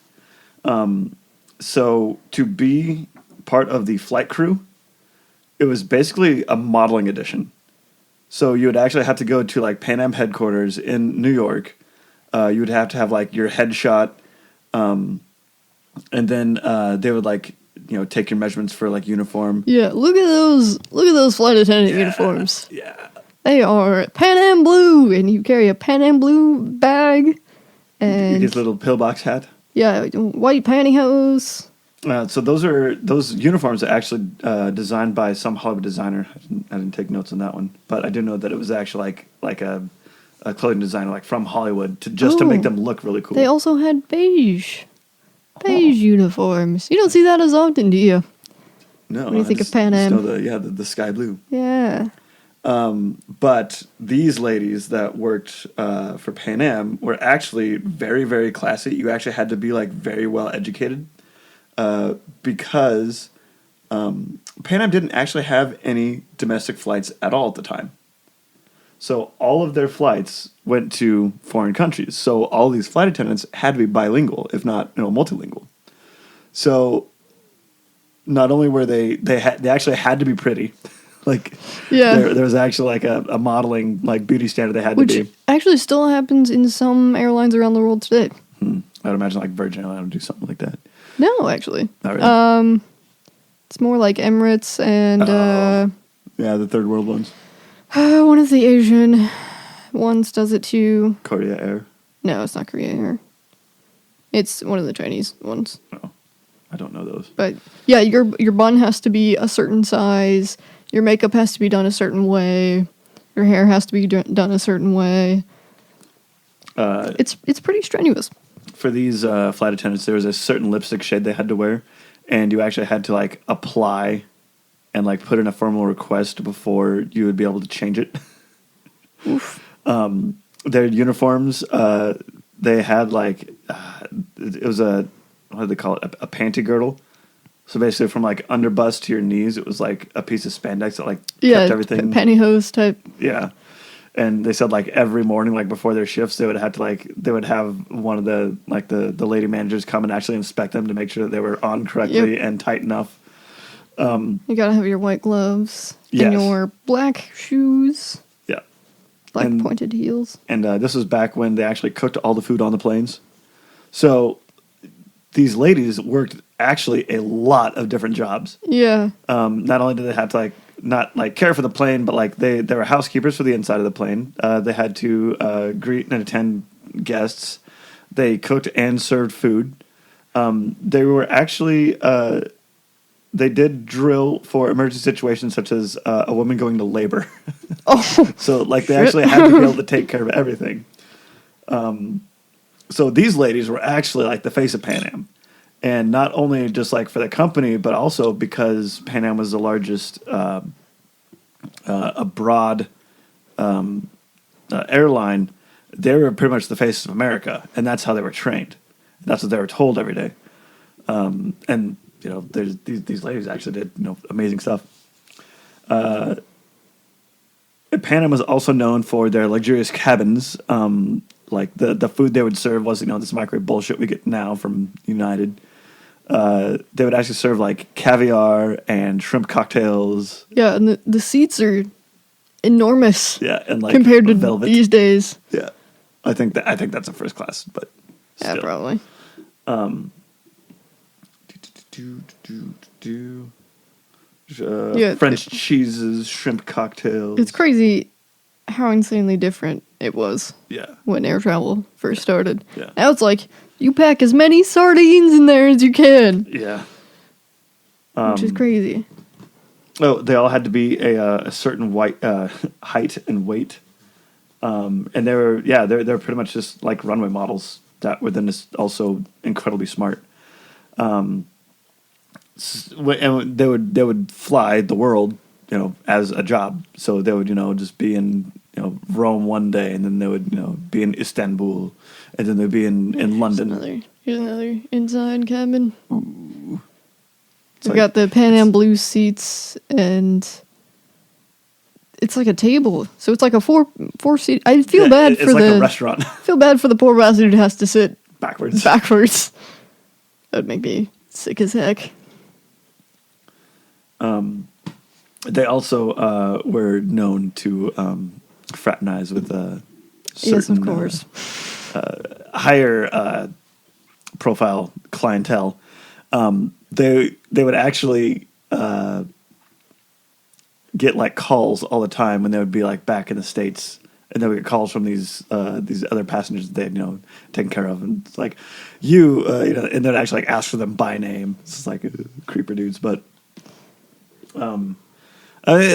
So to be part of the flight crew, it was basically a modeling edition. So you would actually have to go to like Pan Am headquarters in New York. You would have to have like your headshot, and then they would like take your measurements for like uniform. Yeah, look at those flight attendant uniforms. Yeah, they are Pan Am blue, and you carry a Pan Am blue bag, and his little pillbox hat. Yeah, white pantyhose. So those uniforms are actually designed by some Hollywood designer. I didn't take notes on that one, but I do know that it was actually like a clothing designer like from Hollywood to make them look really cool. They also had beige uniforms. You don't see that as often, do you? No. What do you think of Pan Am? The sky blue. Yeah. But these ladies that worked for Pan Am were actually very, very classy. You actually had to be like very well educated because Pan Am didn't actually have any domestic flights at all at the time. So all of their flights went to foreign countries. So all these flight attendants had to be bilingual, if not multilingual. So not only were they actually had to be pretty. Like there was actually like a modeling like beauty standard they had to be. Which actually still happens in some airlines around the world today. I would imagine like Virgin Airlines would do something like that. No, actually. Not really. It's more like Emirates and the third world ones. One of the Asian ones does it too. Korea Air. No, it's not Korea Air. It's one of the Chinese ones. Oh, I don't know those. But yeah, your bun has to be a certain size. Your makeup has to be done a certain way. Your hair has to be done a certain way. It's pretty strenuous. For these flight attendants, there was a certain lipstick shade they had to wear, and you actually had to like apply and like put in a formal request before you would be able to change it. Oof. Their uniforms, they had like it was a, what do they call it? A panty girdle. So basically, from like underbust to your knees, it was like a piece of spandex that like kept everything. Pantyhose type. Yeah. And they said like every morning, like before their shifts, they would have one of the like the lady managers come and actually inspect them to make sure that they were on correctly and tight enough. You gotta have your white gloves yes. and your black shoes. Yeah, black pointed heels. And this was back when they actually cooked all the food on the planes. So these ladies worked actually a lot of different jobs. Yeah. Not only did they have to like not like care for the plane, but like they were housekeepers for the inside of the plane. They had to greet and attend guests. They cooked and served food. They were actually they did drill for emergency situations such as a woman going to labor. Oh, so like they actually had to be able to take care of everything. So these ladies were actually like the face of Pan Am. And not only just like for the company, but also because Pan Am was the largest abroad airline, they were pretty much the face of America, and that's how they were trained. That's what they were told every day. And you know, there's these ladies actually did amazing stuff. Pan Am was also known for their luxurious cabins. Like the food they would serve wasn't this microwave bullshit we get now from United. They would actually serve like caviar and shrimp cocktails. Yeah, and the seats are enormous. Yeah, and like compared to velvet. These days. Yeah, I think that's a first class, but still. Yeah, probably. French cheeses, shrimp cocktails. It's crazy how insanely different it was. Yeah, when air travel first started. Yeah. Now it's like you pack as many sardines in there as you can. Yeah. Which is crazy. Oh, they all had to be a certain height and weight, and they're pretty much just like runway models that were then just also incredibly smart. And they would fly the world, as a job. So they would just be in Rome one day, and then they would be in Istanbul, and then they'd be in London. Here's another inside cabin. Ooh. We've got the Pan Am Blue seats, and it's like a table. So it's like a four seat. I feel bad for a restaurant. Feel bad for the poor bastard who has to sit backwards. That would make me sick as heck. They also were known to fraternize with certain, yes, of course, higher profile clientele. They would actually get like calls all the time when they would be like back in the States, and they would get calls from these other passengers that they had taken care of, and it's like and they'd actually like ask for them by name. It's like creeper dudes, but and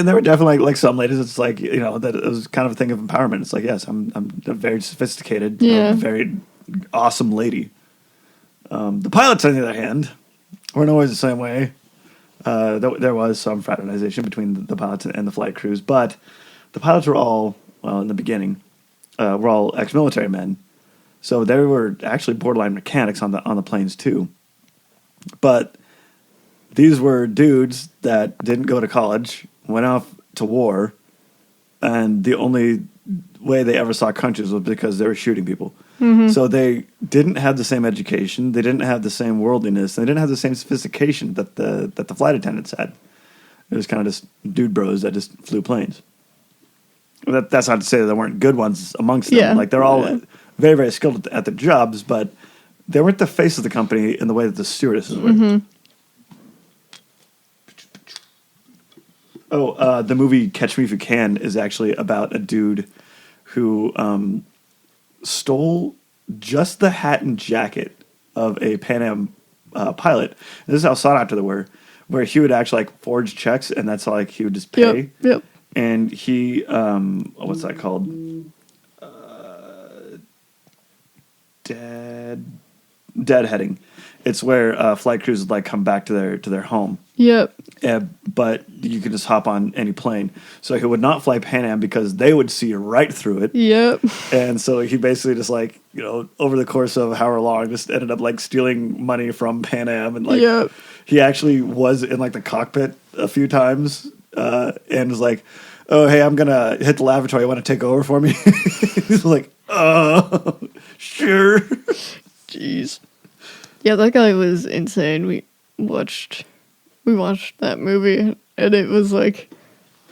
there were definitely like some ladies. It's like that it was kind of a thing of empowerment. It's like, yes, I'm a very sophisticated, very awesome lady. The pilots, on the other hand, weren't always the same way. There was some fraternization between the pilots and the flight crews, but the pilots were all, in the beginning, were all ex-military men, so they were actually borderline mechanics on the planes too. But these were dudes that didn't go to college, went off to war, and the only way they ever saw countries was because they were shooting people. Mm-hmm. So they didn't have the same education, they didn't have the same worldliness, they didn't have the same sophistication that the flight attendants had. It was kind of just dude bros that just flew planes. That's not to say that there weren't good ones amongst them. Yeah. Like they're all very, very skilled at their jobs, but they weren't the face of the company in the way that the stewardesses were. Mm-hmm. Oh, the movie Catch Me If You Can is actually about a dude who stole just the hat and jacket of a Pan Am pilot. And this is how sought after they were, where he would actually like forge checks, and that's how like he would just pay. Yep. And he, what's that called? deadheading. It's where flight crews would like come back to their home. Yep. But you could just hop on any plane. So he would not fly Pan Am because they would see right through it. Yep. And so he basically just like, over the course of however long, just ended up like stealing money from Pan Am. And like, Yep. He actually was in like the cockpit a few times and was like, oh, hey, I'm going to hit the lavatory. You want to take over for me? He's like, oh, sure. Jeez. Yeah, that guy was insane. We watched that movie, and it was like,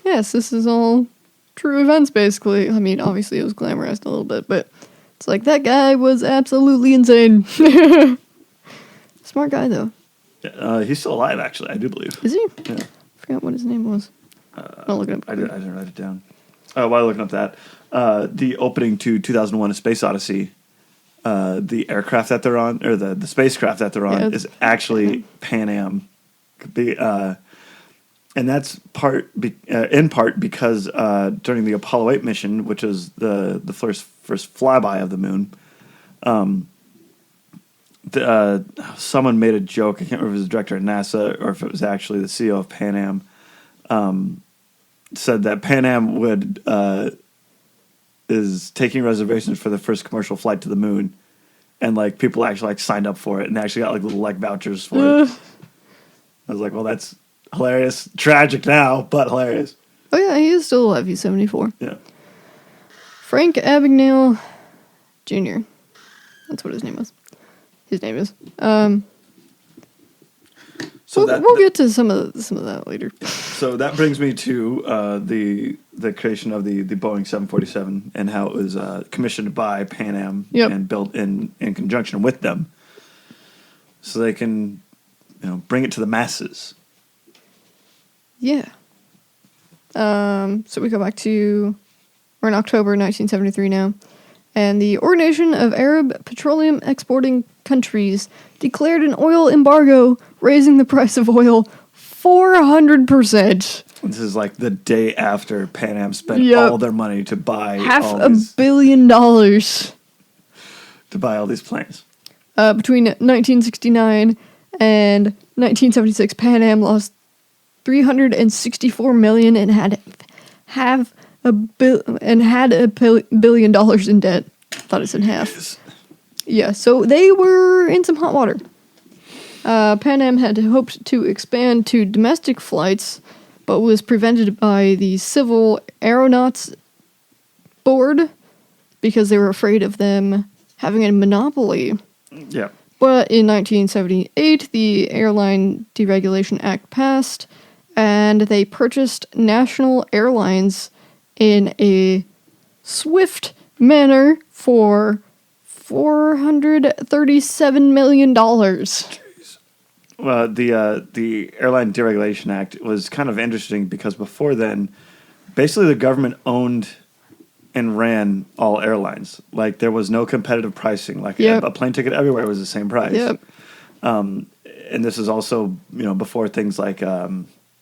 yes, this is all true events, basically. I mean, obviously it was glamorized a little bit, but it's like, that guy was absolutely insane. Smart guy, though. He's still alive, actually, I do believe. Is he? Yeah. I forgot what his name was. I'll look it up. I didn't write it down. While looking up that, the opening to 2001: A Space Odyssey, the aircraft that they're on, or the spacecraft that they're on, is actually Pan Am. And that's in part because during the Apollo 8 mission, which was the first flyby of the moon, someone made a joke. I can't remember if it was the director at NASA or if it was actually the CEO of Pan Am. Said that Pan Am is taking reservations for the first commercial flight to the moon, and like people actually like signed up for it and actually got like little like vouchers for it. I was like, well, that's hilarious, tragic now, but hilarious. Oh yeah, he is still alive. He's 74. Yeah. Frank Abagnale Jr. That's what his name was. His name is. So we'll get to some of that later. So that brings me to the creation of the Boeing 747 and how it was commissioned by Pan Am and built in conjunction with them, so they can bring it to the masses. Yeah. So we go back to we're in October 1973 now, and the Organization of Arab Petroleum Exporting Countries declared an oil embargo, raising the price of oil 400%. This is like the day after Pan Am spent all their money to buy $500 million to buy all these planes. Between 1969 and 1976, Pan Am lost $364 million and had $1 billion in debt. Thought it said half. Yeah, so they were in some hot water. Pan Am had hoped to expand to domestic flights, but was prevented by the Civil Aeronautics Board because they were afraid of them having a monopoly. Yeah. But in 1978, the Airline Deregulation Act passed, and they purchased national airlines in a swift manner for $437 million. Well, the Airline Deregulation Act was kind of interesting because before then, basically the government owned and ran all airlines. Like there was no competitive pricing. Like a plane ticket everywhere was the same price. Yep. And this is also before things like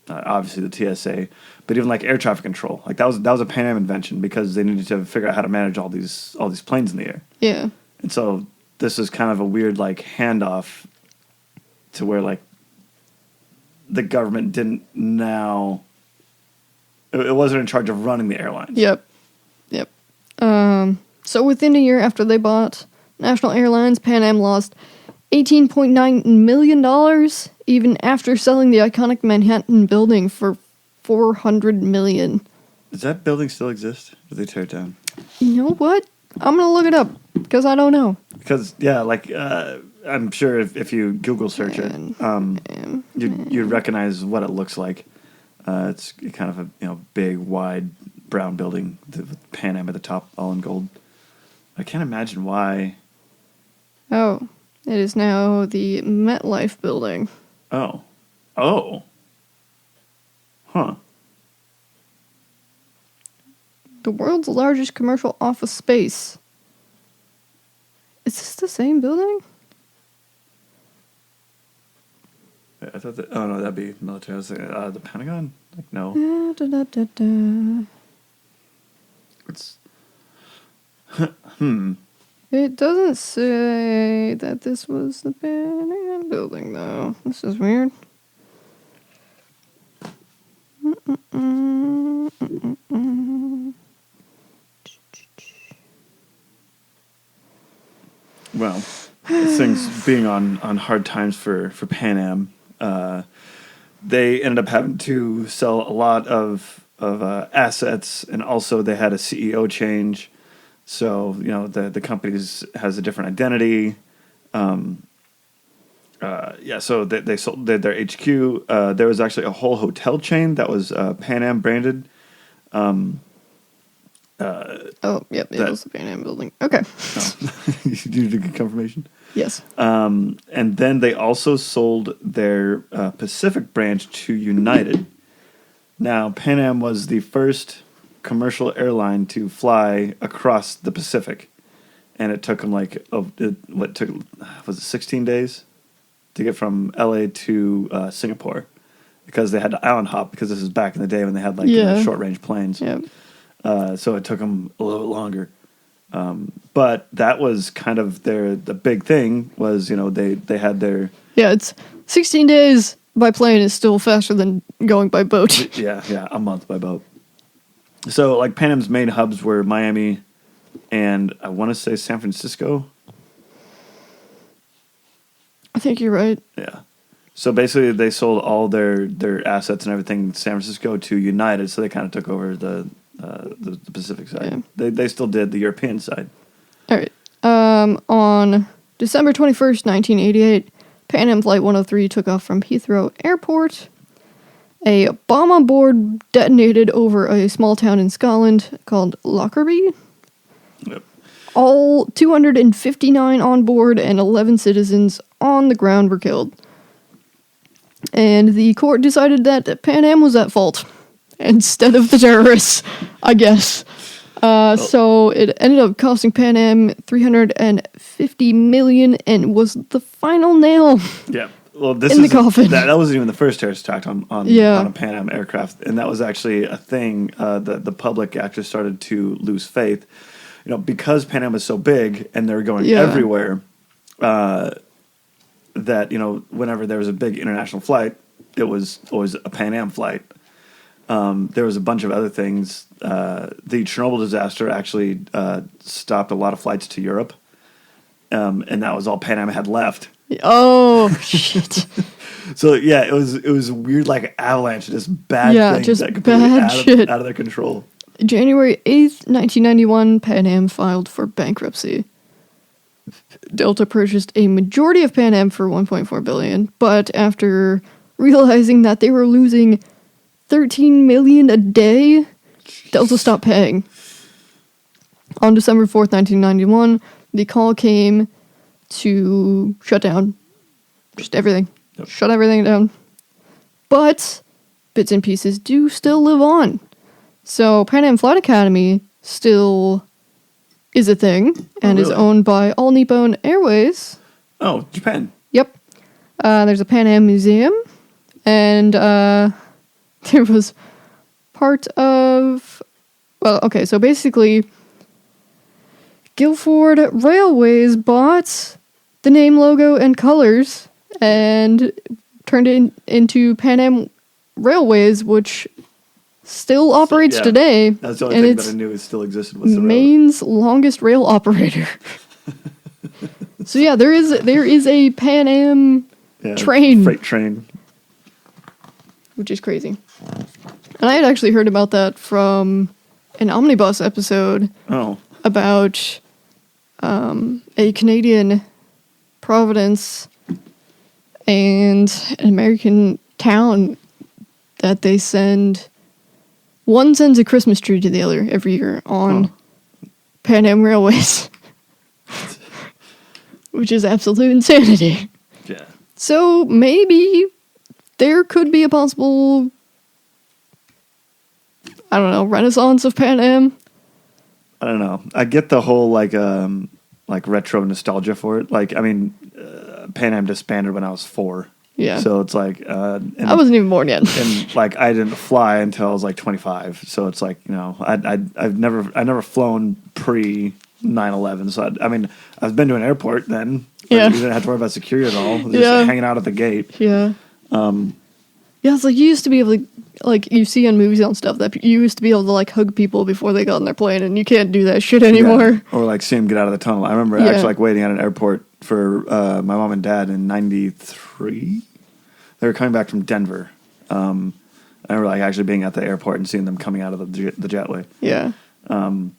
obviously the TSA, but even like air traffic control. Like that was a Pan Am invention because they needed to figure out how to manage all these planes in the air. Yeah. And so this is kind of a weird like handoff to where like the government didn't now. It wasn't in charge of running the airlines. Yep. So within a year after they bought National Airlines, Pan Am lost $18.9 million, even after selling the iconic Manhattan building for $400 million. Does that building still exist? Or did they tear it down? You know what? I'm going to look it up, because I don't know. Because, I'm sure if you Google search it, you'd recognize what it looks like. It's kind of a big, wide, brown building with Pan Am at the top, all in gold. I can't imagine why. Oh, it is now the MetLife building. Oh. Huh. The world's largest commercial office space. Is this the same building? I thought that. Oh no, that'd be military. I was thinking, the Pentagon. Like no. Da. It's. It doesn't say that this was the Pan Am building, though. This is weird. Well, this thing's being on hard times for Pan Am. They ended up having to sell a lot of assets, and also they had a CEO change. So the company has a different identity. So they sold their HQ. There was actually a whole hotel chain that was Pan Am branded. Yep, it was the Pan Am building. Okay. You need to get confirmation? Yes. And then they also sold their Pacific branch to United. Now, Pan Am was the first commercial airline to fly across the Pacific. And it took them was it 16 days to get from LA to Singapore? Because they had to island hop, because this is back in the day when they had short range planes. Yeah. So it took them a little bit longer. But that was kind of the big thing was, they had their... Yeah, it's 16 days by plane is still faster than going by boat. Yeah, a month by boat. So, Pan Am's main hubs were Miami and I want to say San Francisco. I think you're right. Yeah. So basically, they sold all their assets and everything in San Francisco to United, so they kind of took over the Pacific side. Yeah. They still did the European side. All right. On December 21st, 1988, Pan Am Flight 103 took off from Heathrow Airport. A bomb on board detonated over a small town in Scotland called Lockerbie. Yep. All 259 on board and 11 citizens on the ground were killed. And the court decided that Pan Am was at fault instead of the terrorists, I guess. So it ended up costing Pan Am $350 million and was the final nail. Yeah. Well, this in the coffin. That wasn't even the first terrorist attack on a Pan Am aircraft, and that was actually a thing that the public actually started to lose faith. Because Pan Am was so big and they're going everywhere, that whenever there was a big international flight, it was always a Pan Am flight. There was a bunch of other things. The Chernobyl disaster actually stopped a lot of flights to Europe, and that was all Pan Am had left. Oh shit! So yeah, it was weird, like avalanche, just bad things just that completely out of their control. January 8th, 1991, Pan Am filed for bankruptcy. Delta purchased a majority of Pan Am for $1.4 billion, but after realizing that they were losing $13 million a day, Delta stopped paying. On December 4th, 1991, the call came to shut down just everything. Yep. Shut everything down. But bits and pieces do still live on. So Pan Am Flight Academy still is a thing and is owned by All Nippon Airways. Oh, Japan. Yep. There's a Pan Am museum, and there was part of... Well, okay, so basically, Guilford Railways bought the name, logo, and colors and turned it into Pan Am Railways, which still operates today. That's the only thing that I knew still existed. Was the Maine's longest rail operator. So yeah, there is a Pan Am train. Freight train. Which is crazy. And I had actually heard about that from an Omnibus episode. Oh. About a Canadian Providence and an American town that they send... One sends a Christmas tree to the other every year on Pan Am Railways. Which is absolute insanity. Yeah. So maybe there could be a possible, I don't know, renaissance of Pan Am. I don't know. I get the whole like retro nostalgia for it. Pan Am disbanded when I was 4. Yeah. So it's like I wasn't even born yet. And I didn't fly until I was 25. So it's I've never flown pre 9/11. So I mean, I've been to an airport then. Yeah. You didn't have to worry about security at all. Just hanging out at the gate. Yeah. Yeah, it's like you used to be able to, like, you see on movies and stuff that you used to be able to, like, hug people before they got on their plane, and you can't do that shit anymore. Yeah. Or, like, see them get out of the tunnel. I remember actually, like, waiting at an airport for my mom and dad in 93. They were coming back from Denver. I remember, like, actually being at the airport and seeing them coming out of the jetway. Yeah. Like,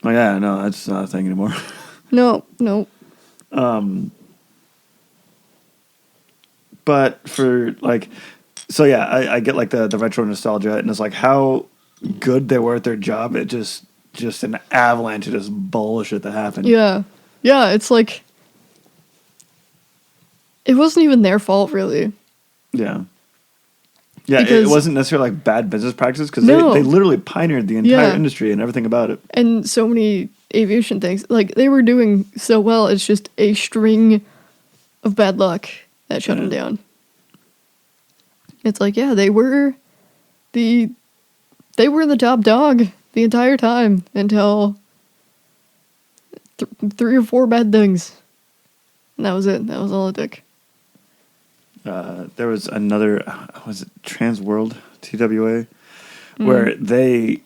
yeah, no, that's not a thing anymore. No. But for, like... So yeah, I get like the retro nostalgia, and it's like how good they were at their job. It just an avalanche of this bullshit that happened. Yeah, it's like it wasn't even their fault, really. Yeah, because it wasn't necessarily like bad business practices because they literally pioneered the entire industry and everything about it. And so many aviation things, like they were doing so well. It's just a string of bad luck that shut them down. It's like, yeah, they were the top dog the entire time until 3 or 4 bad things. And that was it. That was all it took. There was another, was it Trans World, TWA, where they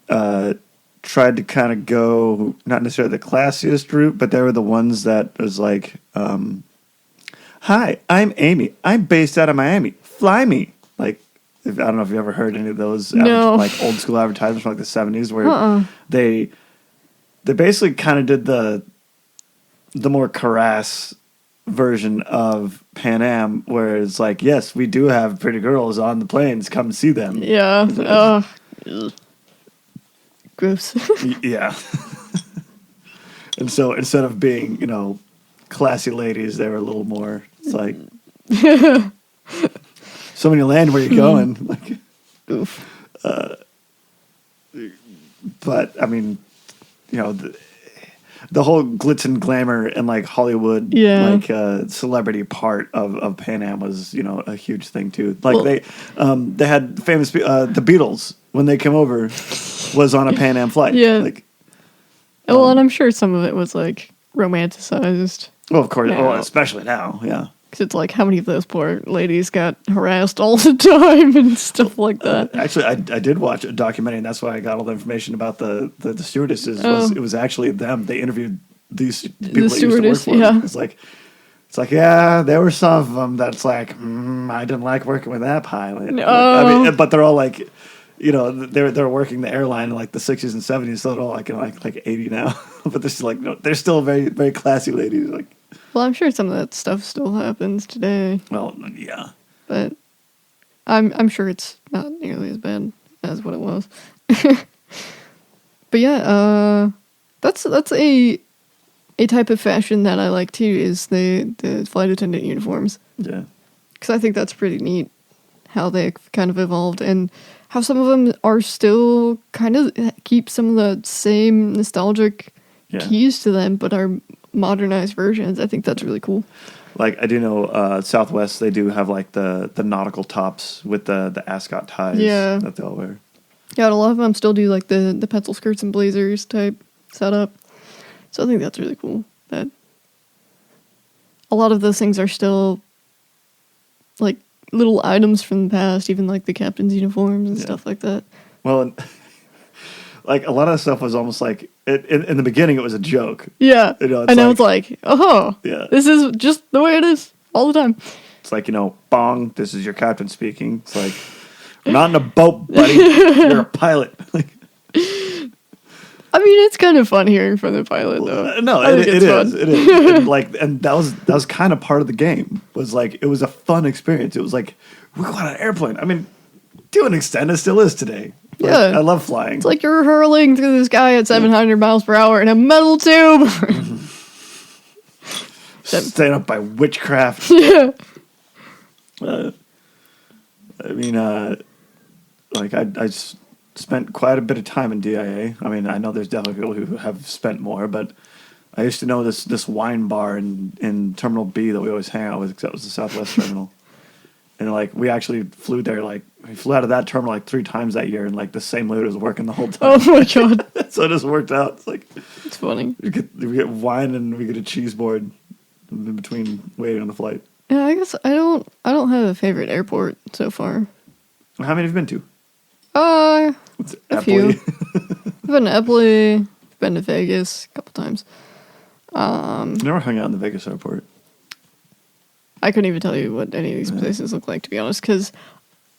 tried to kind of go, not necessarily the classiest route, but they were the ones that was like, hi, I'm Amy. I'm based out of Miami. Fly me. Like, I don't know if you ever heard any of those like old school advertisements from like the 70s where they basically kind of did the more crass version of Pan Am, where it's like, yes, we do have pretty girls on the planes. Come see them. Yeah. Gross. Yeah. And so instead of being, classy ladies, they were a little more. It's like. So when you land, where you going? Like, oof. But I mean, the whole glitz and glamour and like Hollywood, like celebrity part of Pan Am was a huge thing too. Like they had famous the Beatles when they came over was on a Pan Am flight. Yeah. Like, and I'm sure some of it was like romanticized. Well, of course. Well, especially now. Yeah. Because it's like, how many of those poor ladies got harassed all the time and stuff like that? Actually, I did watch a documentary, and that's why I got all the information about the stewardesses. It was actually them. They interviewed these people that used to work for them. It's like, yeah, there were some of them that's like, I didn't like working with that pilot. No. I mean, but they're all like, they're working the airline in like the 60s and 70s, so they're all like, like 80 now. But they're still like, they're still very, very classy ladies. Like, well, I'm sure some of that stuff still happens today. Well, yeah. But I'm sure it's not nearly as bad as what it was. But yeah, that's a type of fashion that I like too, is the flight attendant uniforms. Yeah. Because I think that's pretty neat how they kind of evolved and how some of them are still kind of keep some of the same nostalgic keys to them, but are modernized versions. I think that's really cool. Like, I do know Southwest, they do have like the nautical tops with the ascot ties that they all wear. Yeah, and a lot of them still do like the pencil skirts and blazers type setup. So I think that's really cool. That a lot of those things are still like little items from the past, even like the captain's uniforms and stuff like that. Well, and, like a lot of stuff was almost like in the beginning it was a joke. Yeah, and now it's like, this is just the way it is all the time. It's like, bong, this is your captain speaking. It's like, we're not in a boat, buddy. You're a pilot. Like, I mean, it's kind of fun hearing from the pilot, though. No, it is. It is. And that was kind of part of the game. Was like, it was a fun experience. It was like, we go on an airplane. I mean, to an extent, it still is today. Like, I love flying. It's like you're hurling through the sky at 700 miles per hour in a metal tube. Staying up by witchcraft. Yeah. I mean, like I spent quite a bit of time in DIA. I mean, I know there's definitely people who have spent more, but I used to know this wine bar in Terminal B that we always hang out with, because that was the Southwest Terminal. And like we actually flew there, like we flew out of that terminal like 3 times that year, and like the same lady was working the whole time. Oh my god, So it just worked out. It's like it's funny. we get wine and we get a cheese board in between waiting on the flight. Yeah, I guess I don't have a favorite airport so far. How many have you been to? A few. I've been to Eppley, been to Vegas a couple times. Never hung out in the Vegas airport. I couldn't even tell you what any of these places look like, to be honest, because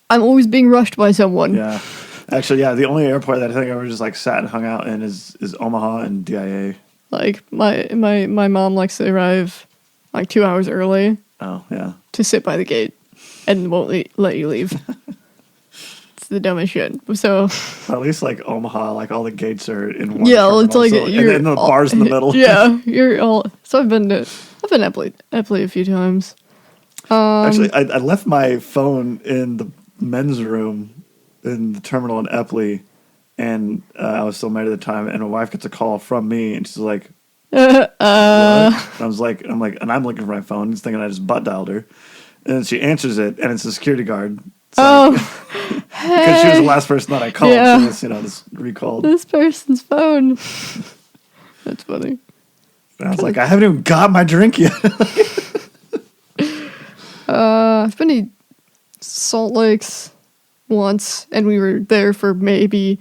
I'm always being rushed by someone. Yeah. Actually, yeah, the only airport that I think I ever just like sat and hung out in is Omaha and DIA. Like my mom likes to arrive like 2 hours early. Oh, yeah. To sit by the gate and won't let you leave. It's the dumbest shit. So at least like Omaha, like all the gates are in one. Yeah, it's like so, and then the bars in the middle. Yeah, you're all. So I've been Eppley a few times. Actually, I left my phone in the men's room in the terminal in Eppley, and I was still married at the time. And my wife gets a call from me, and she's like, "What?" I was like, and I'm looking for my phone, just thinking I just butt dialed her, and she answers it, and it's a security guard. Because she was the last person that I called, so this, this recalled. This person's phone. That's funny. And I was like, I haven't even got my drink yet. I've been to Salt Lakes once, and we were there for maybe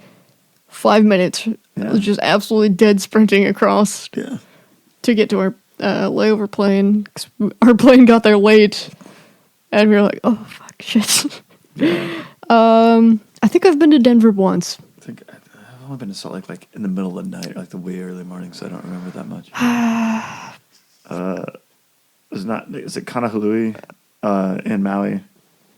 5 minutes. Yeah. It was just absolutely dead sprinting across to get to our layover plane. 'Cause our plane got there late, and we were like, oh, fuck, shit. Yeah. I think I've been to Denver once. I think I've only been to Salt Lake like in the middle of the night, like the way early morning, so I don't remember that much. Is it Kanahalui in Maui?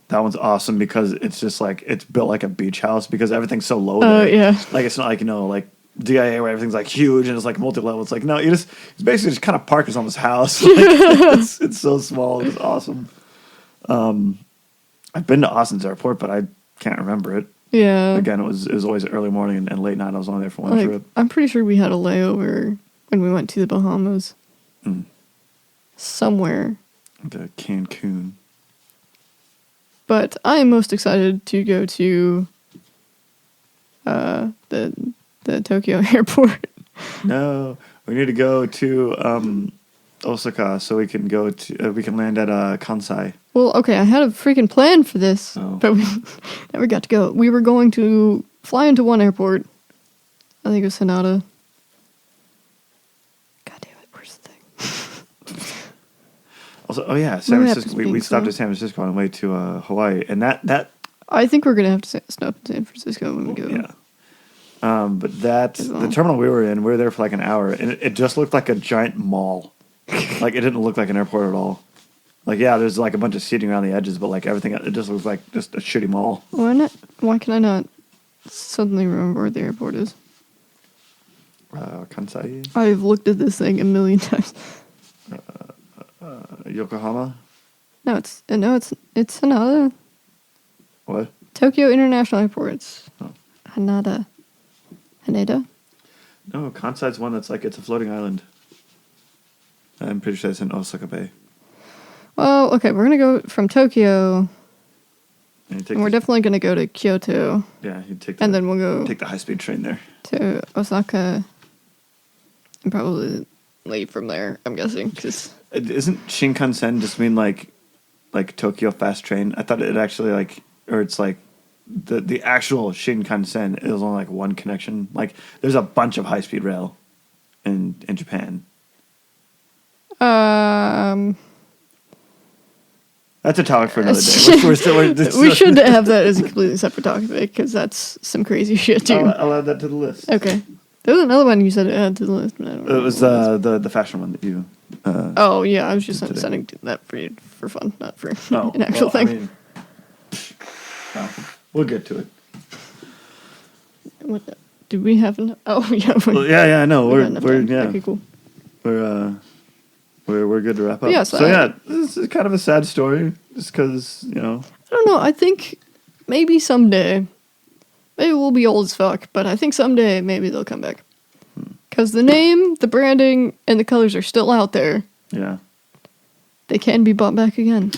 That one's awesome because it's just like it's built like a beach house because everything's so low there. Oh yeah. Like it's not like like DIA where everything's like huge and it's like multi-level. It's like no, it's basically just kind of park is on this house. Like, it's so small. It's awesome. I've been to Austin's airport, but I can't remember it. Yeah. Again, it was always early morning and late night. I was only there for one trip. I'm pretty sure we had a layover when we went to the Bahamas. Somewhere. To Cancun. But I am most excited to go to the Tokyo airport. No, we need to go to Osaka so we can go to we can land at Kansai. Well, okay, I had a freaking plan for this, but we never got to go. We were going to fly into one airport. I think it was Hanada. God damn it, where's the thing? Also, San Francisco. We stopped at San Francisco on the way to Hawaii, and that. I think we're gonna have to stop in San Francisco when we go. Yeah. But the terminal we were in, we were there for like an hour, and it just looked like a giant mall. Like it didn't look like an airport at all. Like there's like a bunch of seating around the edges, but like everything, it just looks like just a shitty mall. Why not? Why can I not suddenly remember where the airport is? Kansai. I've looked at this thing a million times. Yokohama. No, it's Hanada. What? Tokyo International Airport. It's Oh. Hanada. Haneda? No, Kansai's one that's like it's a floating island. I'm pretty sure it's in Osaka Bay. Well, okay, we're gonna go from Tokyo. And we're definitely gonna go to Kyoto. Yeah, you take. And then we'll go take the high-speed train there to Osaka, and probably leave from there. I'm guessing because isn't Shinkansen just mean like Tokyo fast train? I thought it actually it's like the actual Shinkansen is only like one connection. Like there's a bunch of high-speed rail in Japan. That's a topic for another day. We should have that as a completely separate topic because that's some crazy shit too. I'll add that to the list. Okay. There was another one you said add to the list, but I don't know. It was the fashion one that you. Oh yeah, I was just sending that for fun, not for an actual thing. I mean, we'll get to it. What? Do we have? Oh yeah. Yeah. I know. We're Okay, cool. We're good to wrap up. Yeah, so this is kind of a sad story, just because I don't know. I think maybe someday, maybe we'll be old as fuck, but I think someday maybe they'll come back. Because the name, the branding, and the colors are still out there. Yeah. They can be bought back again.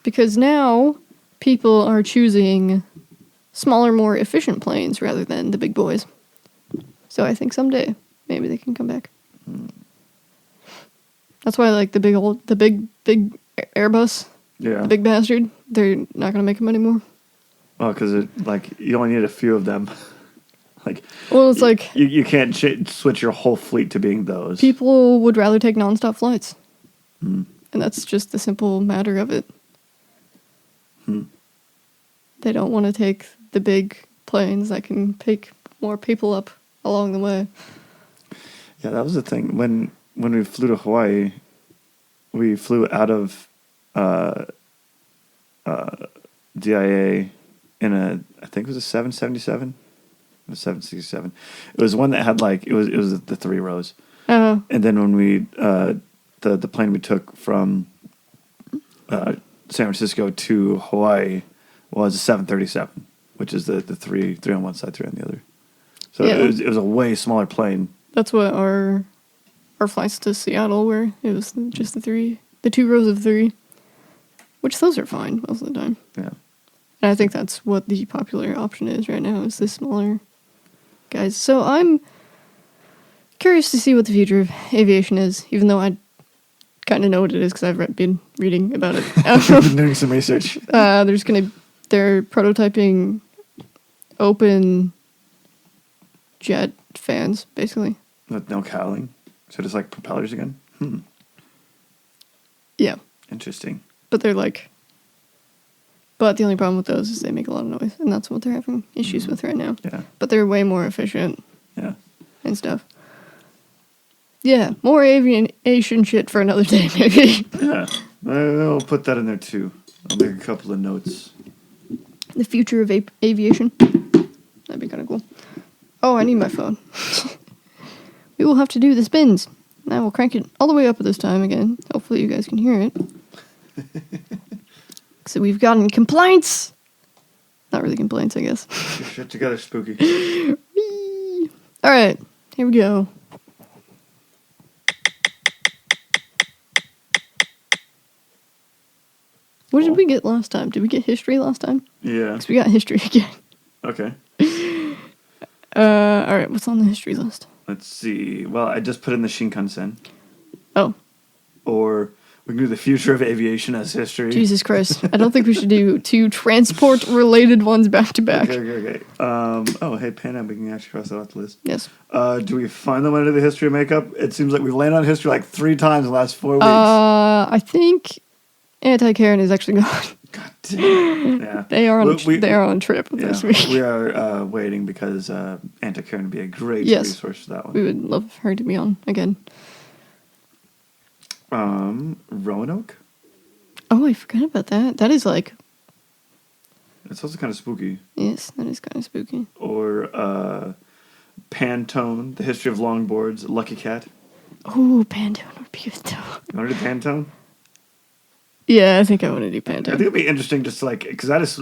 Because now people are choosing smaller, more efficient planes rather than the big boys. So I think someday maybe they can come back. That's why I like the big Airbus, the big bastard. They're not gonna make them anymore. Oh, because you only need a few of them. It's like you can't switch your whole fleet to being those. People would rather take nonstop flights, and that's just the simple matter of it. They don't want to take the big planes that can pick more people up along the way. Yeah, that was the thing. When we flew to Hawaii, we flew out of DIA in I think it was a 777, a 767. It was one that had it was the 3 rows. Uh-huh. And then when we the plane we took from San Francisco to Hawaii was a 737, which is the three on one side, 3 on the other. So it was a way smaller plane. That's what our flights to Seattle were. It was just the 2 rows of 3, which those are fine most of the time. Yeah. And I think that's what the popular option is right now, is the smaller guys. So I'm curious to see what the future of aviation is, even though I kind of know what it is because I've been reading about it. Been doing some research. They're prototyping open jet fans, basically. With no cowling? So just like propellers again? Yeah. Interesting. But the only problem with those is they make a lot of noise, and that's what they're having issues with right now. Yeah. But they're way more efficient. Yeah. And stuff. Yeah, more aviation shit for another day, maybe. Yeah. I'll put that in there too. I'll make a couple of notes. The future of aviation. That'd be kind of cool. Oh, I need my phone. We will have to do the spins. I will crank it all the way up at this time again. Hopefully you guys can hear it. So we've gotten complaints. Not really complaints, I guess. Get your shit together, Spooky. All right, here we go. What did we get last time? Did we get history last time? Yeah. Because we got history again. Okay. All right, what's on the history list? Let's see. Well, I just put in the Shinkansen. Oh. Or we can do the future of aviation as history. Jesus Christ. I don't think we should do 2 transport-related ones back to back. Okay. Hey, Pan Am, we can actually cross that off the list. Yes. Do we finally want to do the history of makeup? It seems like we've landed on history 3 times in the last 4 weeks. I think Anti-Karen is actually gone. God damn. Yeah. They are on trip this week. We are waiting because Anti-Karen would be a great resource for that one. We would love her to be on again. Roanoke? Oh, I forgot about that. That is It's also kind of spooky. Yes, that is kind of spooky. Or Pantone, the history of longboards, Lucky Cat. Oh, Pantone would be good too. You want to do Pantone? Yeah, I think I want to do Pantone. I think it'd be interesting just because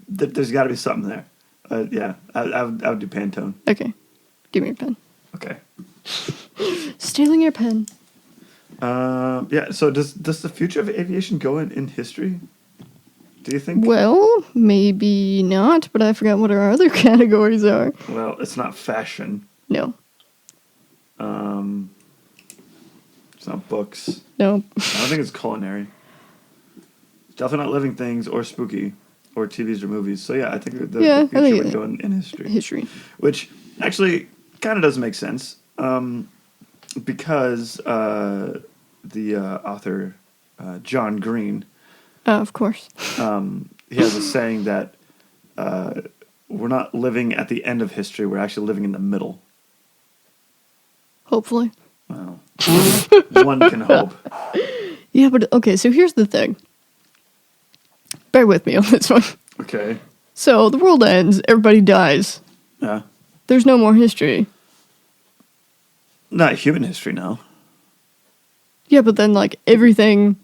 there's got to be something there. Yeah, I would do Pantone. Okay. Give me your pen. Okay. Stealing your pen. Yeah, so does the future of aviation go in history? Do you think? Well, maybe not, but I forgot what our other categories are. Well, it's not fashion. No. It's not books. No. I don't think it's culinary. It's definitely not living things or spooky or TVs or movies. So yeah, I think the future would go in history. History. Which actually kind of does make sense. Because the author, John Green... of course. He has a saying that we're not living at the end of history, we're actually living in the middle. Hopefully. Well, one can hope. Yeah, but okay, so here's the thing. Bear with me on this one. Okay. So, the world ends, everybody dies. Yeah. There's no more history. Not human history, no. Yeah, but then, everything,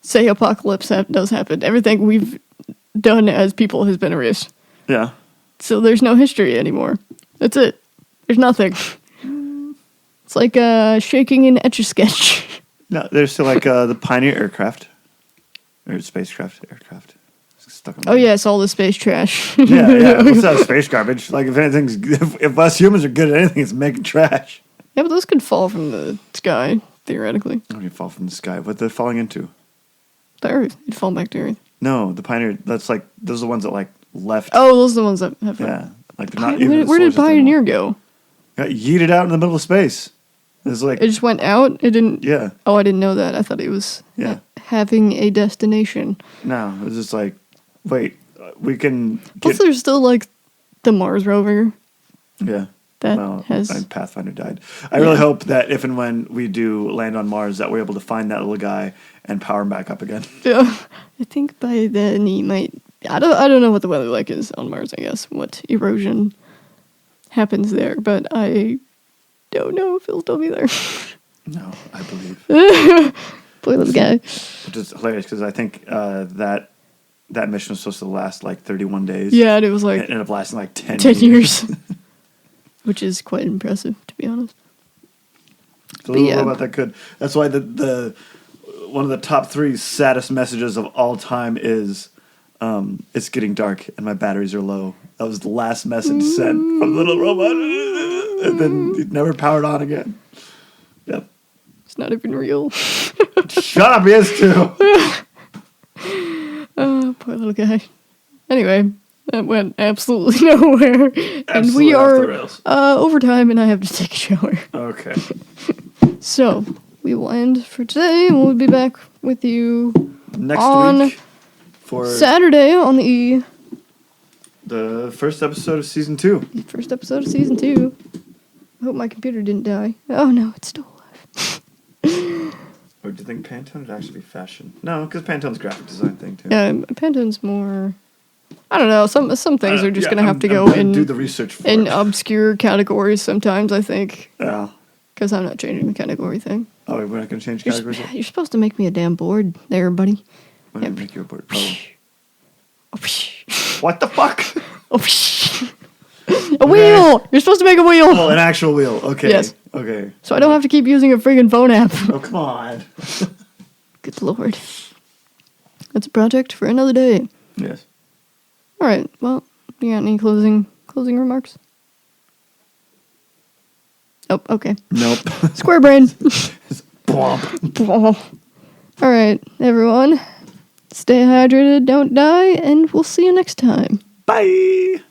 say apocalypse does happen, everything we've done as people has been erased. Yeah. So there's no history anymore. That's it. There's nothing. It's like shaking an Etch-a-Sketch. No, there's still the Pioneer aircraft. Or spacecraft, aircraft. Stuck on Oh yeah, it's all the space trash. yeah. What's that space garbage? Like if us humans are good at anything, it's making trash. Yeah, but those could fall from the sky, theoretically. How do you fall from the sky? What they're falling into? The Earth. You'd fall back to Earth. No, the Pioneer, those are the ones that left. Oh, those are the ones that have... Yeah. Like they're not even Where did Pioneer go? Got yeeted out in the middle of space. It's like... It just went out? It didn't... Yeah. Oh, I didn't know that. I thought it was having a destination. No, it was just like, wait, we can get... Plus there's still, like, the Mars rover. Yeah. That has... Pathfinder died. I really hope that if and when we do land on Mars, that we're able to find that little guy and power him back up again. Yeah. I think by then he might... I don't know what the weather like is on Mars, I guess. What erosion happens there. But I don't know if he'll still be there. No, I believe. Poor little guy. Which is hilarious because I think that mission was supposed to last like 31 days. Yeah, and it was like... It ended up lasting like 10 years. Which is quite impressive, to be honest. So what about that could. That's why the one of the top 3 saddest messages of all time is it's getting dark and my batteries are low. That was the last message sent from the little robot. And then it never powered on again. Yep. It's not even real. Shut up, he is too. Oh, poor little guy. Anyway, that went absolutely nowhere. Absolutely and we off are the rails. overtime and I have to take a shower. Okay. So, we will end for today and we'll be back with you Next on week for Saturday on the first episode of season 2. first episode of season 2. I hope my computer didn't die. Oh no, it's still alive. Or do you think Pantone would actually be fashion? No, because Pantone's a graphic design thing too. Yeah, Pantone's more... I don't know. Some things are just going to have to I'm go gonna in do the research for in it. obscure categories sometimes, I think. Yeah. Because I'm not changing the category thing. Oh, we're not going to change categories? You're supposed to make me a damn board there, buddy. We're going to make you a board. Oh. Oh, psh. What the fuck? Oh, psh. A wheel! You're supposed to make a wheel! Oh, an actual wheel. Okay. Yes. Okay. So I don't have to keep using a friggin' phone app. Oh, come on. Good lord. That's a project for another day. Yes. Alright, well, you got any closing remarks? Oh, okay. Nope. Square brain. Blomp. Alright, everyone. Stay hydrated, don't die, and we'll see you next time. Bye.